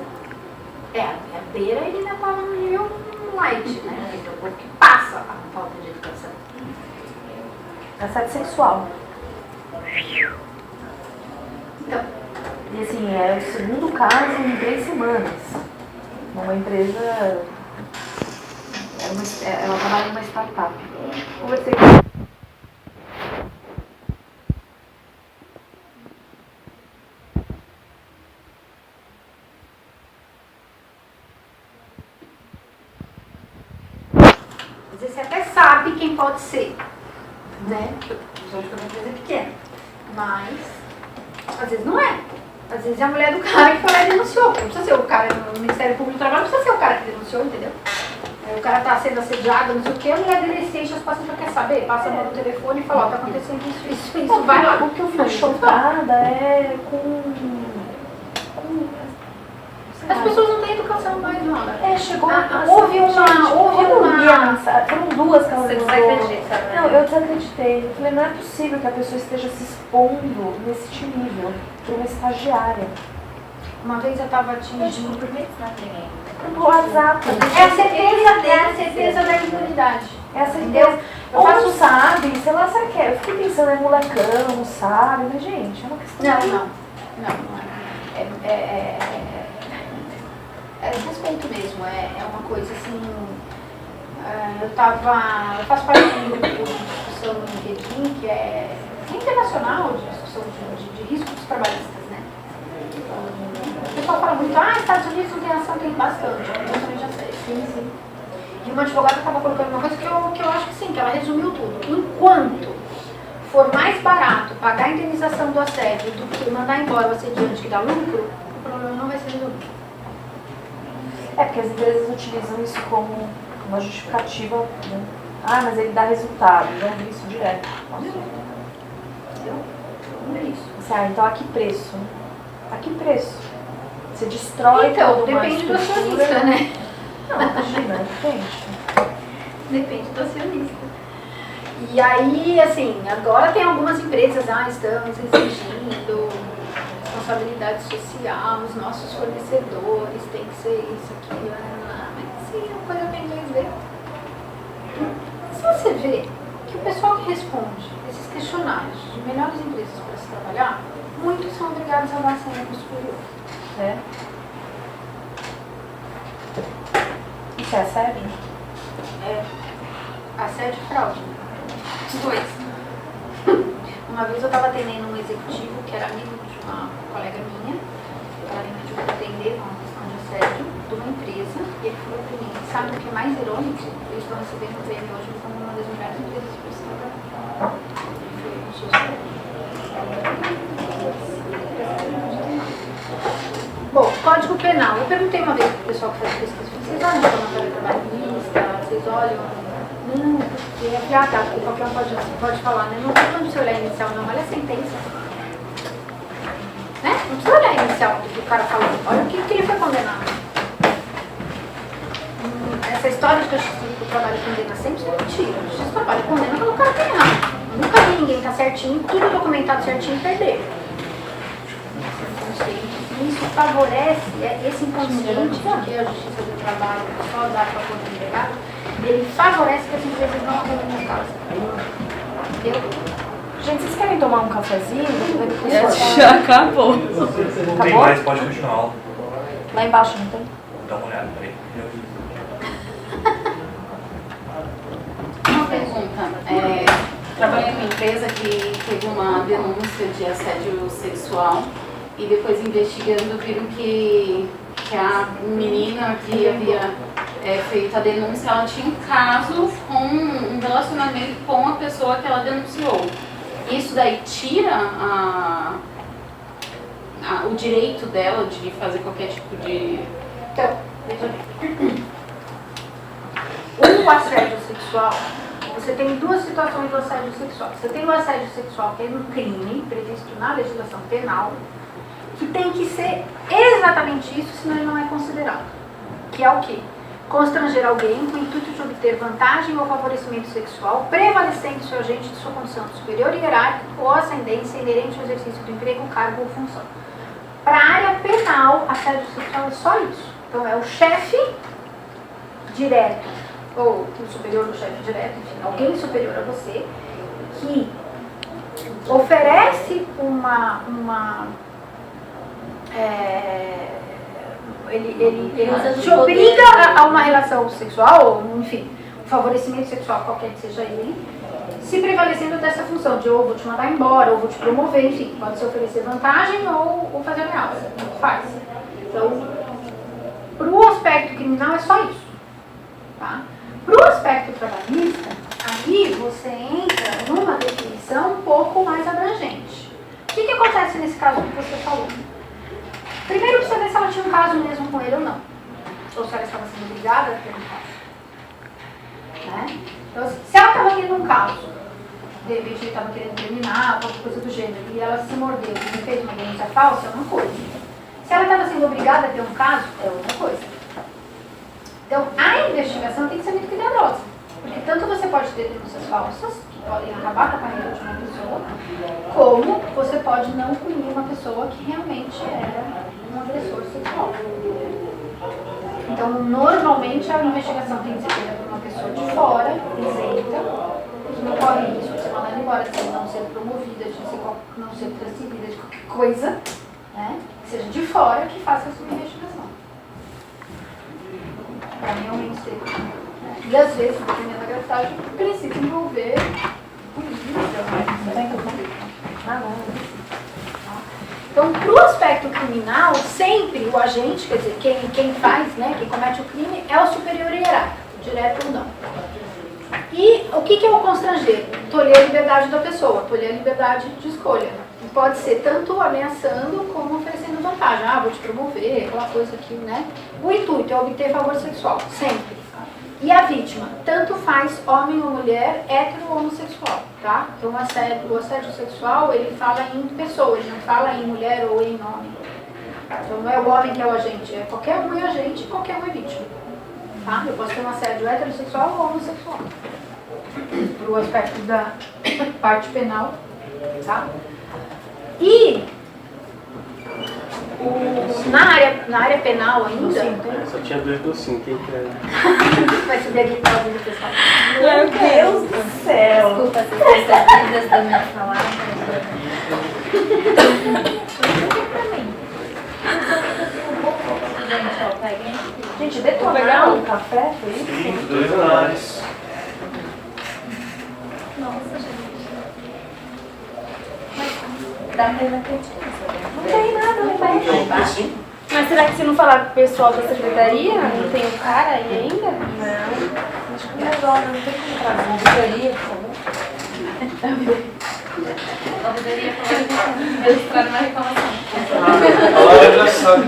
A beira ele ainda tava no nível light, né? Então, o que passa a falta de educação. Assédio sexual. Então, E assim, é o segundo caso em 3 semanas. Uma empresa. Ela trabalha numa startup. Conversei com ela. às vezes você até sabe quem pode ser, né? Principalmente quando a empresa é pequena. Mas, às vezes não é. Às vezes é a mulher do cara que foi lá e denunciou. Não precisa ser o cara no Ministério Público do Trabalho, não precisa ser o cara que denunciou, entendeu? Aí o cara tá sendo assediado, não sei o que, a mulher dele se enche as passas pra quer saber, passa a mão no telefone e fala, ó, tá acontecendo isso, vai lá. O que eu fico chocada é com As pessoas não têm educação mais, não. Chegou Houve uma... Foram 2 que ela Você mandou. desacredita, né? Não, eu desacreditei. Eu falei, não é possível que a pessoa esteja se expondo nesse nível para uma estagiária. Uma vez eu tava atingindo... Por que isso não tem ninguém? No WhatsApp. É a certeza da impunidade. É a certeza. Eu Ou faço não sabe, sei lá, sabe o que é? Eu fiquei pensando, é molecão, não sabe, mas gente, é uma questão. Não é. É respeito mesmo, é uma coisa assim. Eu faço parte de um grupo de discussão no LinkedIn que é internacional, de discussão de riscos trabalhistas, né? O pessoal fala muito, Estados Unidos não tem ação, tem bastante, eu também já sei. Sim. E uma advogada estava colocando uma coisa que eu acho que sim, que ela resumiu tudo. Enquanto for mais barato pagar a indenização do assédio do que mandar embora o assediante que dá lucro, o problema não vai ser resolvido. É porque as empresas utilizam isso como uma justificativa, né? Mas ele dá resultado, já ouvi isso direto. Entendeu? Não é isso. Então a que preço? A que preço? Você destrói toda uma depende do estrutura, acionista, né? Não, imagina, gente. Depende do acionista. E aí, assim, agora tem algumas empresas, estamos exigindo responsabilidade social, os nossos fornecedores, tem que ser isso, aquilo, mas sim, é uma coisa bem inglês ver. Se você vê que o pessoal que responde esses questionários de melhores empresas para se trabalhar, muitos são obrigados a dar senha para o superior. Isso é assédio? Assédio e fraude. Os dois. Uma vez eu estava atendendo um executivo que era amigo de uma colega minha. Ela me pediu para atender uma questão de assédio de uma empresa. E ele falou para mim, sabe o que é mais irônico? Eles estão recebendo um prêmio hoje como uma das melhores empresas para se trabalhar. Bom, Código Penal. Eu perguntei uma vez para o pessoal que faz pesquisa, vocês olham para a matéria trabalhista, vocês olham... Não, porque é piada, porque qualquer um pode falar, né? Não estou falando de você olhar a inicial, não, olha a sentença. Né? Não precisa olhar a inicial do que o cara falou, olha o que ele foi condenado. Essa história de que o trabalho condena sempre é mentira. O justiça do trabalho condena quando o cara tem errado. Eu nunca vi ninguém tá certinho, tudo documentado certinho e perder. Isso favorece esse inconsciente de que a justiça do trabalho só dá para poder empregado, ele favorece que as empresas não arrumem a casa. Entendeu? Gente, vocês querem tomar um cafezinho? Já acabou. Tem mais, pode continuar a aula. Lá embaixo não tem? Dá uma olhada, peraí. Uma pergunta. Trabalhei numa empresa que teve uma denúncia de assédio sexual e depois investigando viram que a menina que havia feito a denúncia, ela tinha um caso com um relacionamento com a pessoa que ela denunciou. Isso daí tira o direito dela de fazer qualquer tipo de... Então, veja bem. O assédio sexual, você tem duas situações do assédio sexual. Você tem o assédio sexual, que é um crime previsto na legislação penal, que tem que ser exatamente isso, senão ele não é considerado. Que é o quê? Constranger alguém com o intuito de obter vantagem ou favorecimento sexual, prevalecendo seu agente de sua condição superior hierárquica ou ascendência inerente ao exercício do emprego, cargo ou função. Para a área penal, assédio sexual é só isso. Então é o chefe direto, ou o superior do chefe direto, enfim, alguém superior a você, que oferece ele te obriga a uma relação sexual, ou enfim, um favorecimento sexual, qualquer que seja ele, se prevalecendo dessa função de ou vou te mandar embora, ou vou te promover, enfim, pode se oferecer vantagem ou fazer ameaça, faz. Então, para o aspecto criminal é só isso. Tá? Para o aspecto trabalhista, aí você entra numa definição um pouco mais abrangente. O que acontece nesse caso que você falou? Primeiro precisa ver se ela tinha um caso mesmo com ele ou não. Ou se ela estava sendo obrigada a ter um caso. Né? Então, se ela estava tendo um caso, de repente ele estava querendo terminar, qualquer coisa do gênero, e ela se mordeu e fez uma denúncia falsa, é uma coisa. Se ela estava sendo obrigada a ter um caso, é outra coisa. Então, a investigação tem que ser muito cuidadosa. Porque tanto você pode ter denúncias falsas, que podem acabar com a carreira de uma pessoa, como você pode não punir uma pessoa que realmente era um agressor sexual. Então, normalmente, a investigação tem que ser feita por uma pessoa de fora, isenta, que não corre risco de ser mandada embora, de não ser promovida, de não ser transferida, de qualquer coisa, né? Que seja de fora que faça a sua investigação. Para realmente ter. E às vezes, dependendo da gravidade, precisa envolver Então, para o aspecto criminal, sempre o agente, quer dizer, quem faz, né, quem comete o crime, é o superior hierárquico, direto ou não. E o que é o constranger? Tolher a liberdade da pessoa, tolher a liberdade de escolha. E pode ser tanto ameaçando como oferecendo vantagem. Ah, vou te promover, aquela coisa aqui, né? O intuito é obter favor sexual, sempre. E a vítima, tanto faz homem ou mulher, hétero ou homossexual, tá? Então o assédio sexual, ele fala em pessoa, ele não fala em mulher ou em homem. Então não é o homem que é o agente, é qualquer um é agente e qualquer um é vítima. Tá? Eu posso ter um assédio heterossexual ou homossexual. Para o aspecto da parte penal, tá? E na área penal ainda... Só tinha dois docinhos, quem quer? Vai subir a guitarra do pessoal. Meu Deus do céu! Desculpa, essas saídas da minha palavra. Gente, ó, peguem. Gente, detonar um café, foi isso? Sim, 2 andares. Nossa, gente. Dá pena acreditar. Não tem nada, não tem. Embaixo? Mas será que se não falar com o pessoal da secretaria, não tem o cara aí ainda? Não. Acho que agora não tem como trazer uma auditoria, por favor. A ouvidoria falou registrar uma reclamação. Ela já sabe.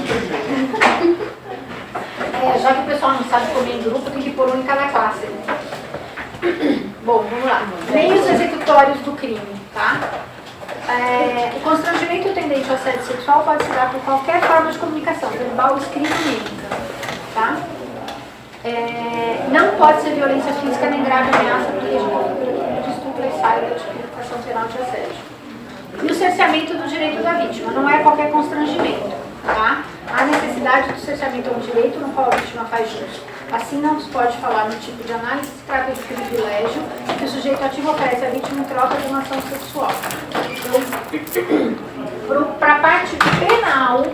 Já que o pessoal não sabe comer em grupo, tem que pôr um em cada classe. Né? Bom, vamos lá. Meios executórios do crime, tá? O constrangimento tendente ao assédio sexual pode se dar por qualquer forma de comunicação, verbal, escrita ou mímica, tá? Não pode ser violência física nem grave ameaça, porque de estupro e sai da tipificação penal de assédio. E o cerceamento do direito da vítima, não é qualquer constrangimento, tá? Há necessidade do cerceamento a um direito no qual a vítima faz jus. Assim, não se pode falar no tipo de análise se trata de privilégio que o sujeito ativo oferece à vítima em troca de uma ação sexual. Então, para a parte penal,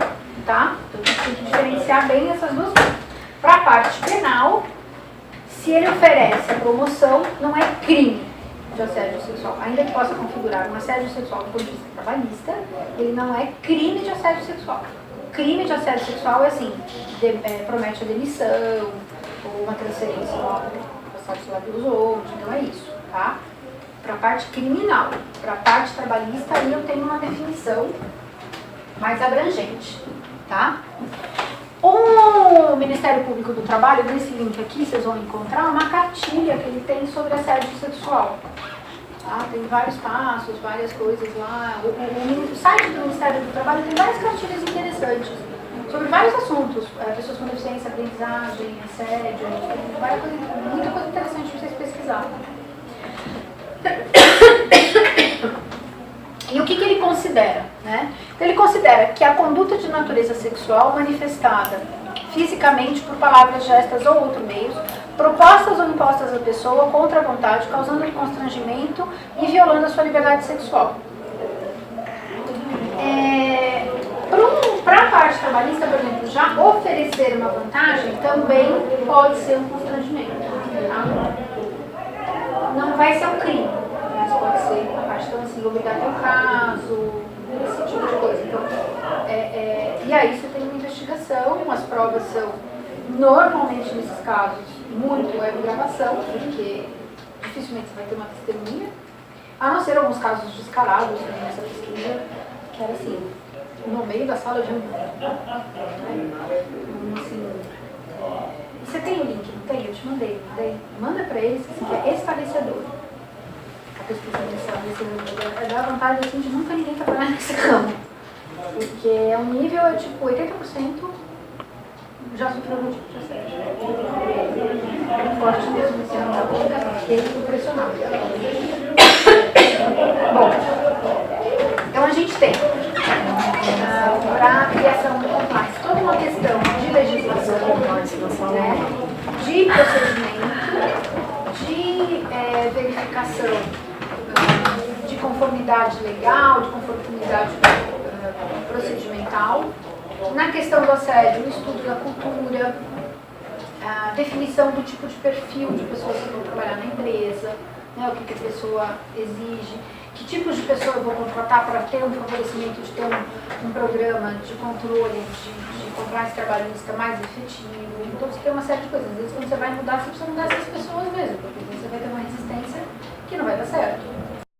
tá? Então, tem que diferenciar bem essas duas coisas. Para a parte penal, se ele oferece a promoção, não é crime de assédio sexual. Ainda que possa configurar um assédio sexual do ponto de vista trabalhista, ele não é crime de assédio sexual. O crime de assédio sexual é assim, promete a demissão, ou uma transferência passar pelos outros, então é isso, tá? Para a parte criminal. Para a parte trabalhista, aí eu tenho uma definição mais abrangente, tá? O Ministério Público do Trabalho, nesse link aqui, vocês vão encontrar uma cartilha que ele tem sobre assédio sexual, Tá? Tem vários passos, várias coisas lá. O site do Ministério do Trabalho tem várias cartilhas interessantes sobre vários assuntos. Pessoas com deficiência, aprendizagem, assédio, tem várias coisas, muita coisa interessante para vocês pesquisarem. E o que ele considera? Né? Ele considera que a conduta de natureza sexual manifestada fisicamente por palavras, gestos ou outros meios, propostas ou impostas à pessoa contra a vontade, causando constrangimento e violando a sua liberdade sexual. Para a parte trabalhista, por exemplo, já oferecer uma vantagem também pode ser um constrangimento. Tá? Não vai ser um crime, mas pode ser a parte, então, assim, obrigar teu caso, esse tipo de coisa. Então, e aí você tem uma investigação, as provas são, normalmente nesses casos, muito gravação, porque dificilmente você vai ter uma testemunha, a não ser alguns casos descarados nessa pesquisa, que era assim, no meio da sala de reunião. Assim, você tem o link, não tem? Eu te mandei. Manda pra eles, assim, que é esclarecedor. A pesquisa desse dá vontade assim, de nunca ninguém trabalhar nesse campo. Porque é um nível, tipo, 80% já sofreu algum tipo de assédio. É forte mesmo nesse ano da pública, fiquei impressionada. Bom, então a gente tem para a criação do compliance toda uma questão de legislação, né, de procedimento, de verificação de conformidade legal, de conformidade procedimental, na questão do assédio, o estudo da cultura, a definição do tipo de perfil de pessoas que vão trabalhar na empresa, né, o que a pessoa exige, que tipos de pessoa eu vou contratar para ter um favorecimento de ter um programa de controle, de compliance trabalhista mais efetivo. Então você tem uma série de coisas. Às vezes quando você vai mudar, você precisa mudar essas pessoas mesmo, porque você vai ter uma resistência que não vai dar certo.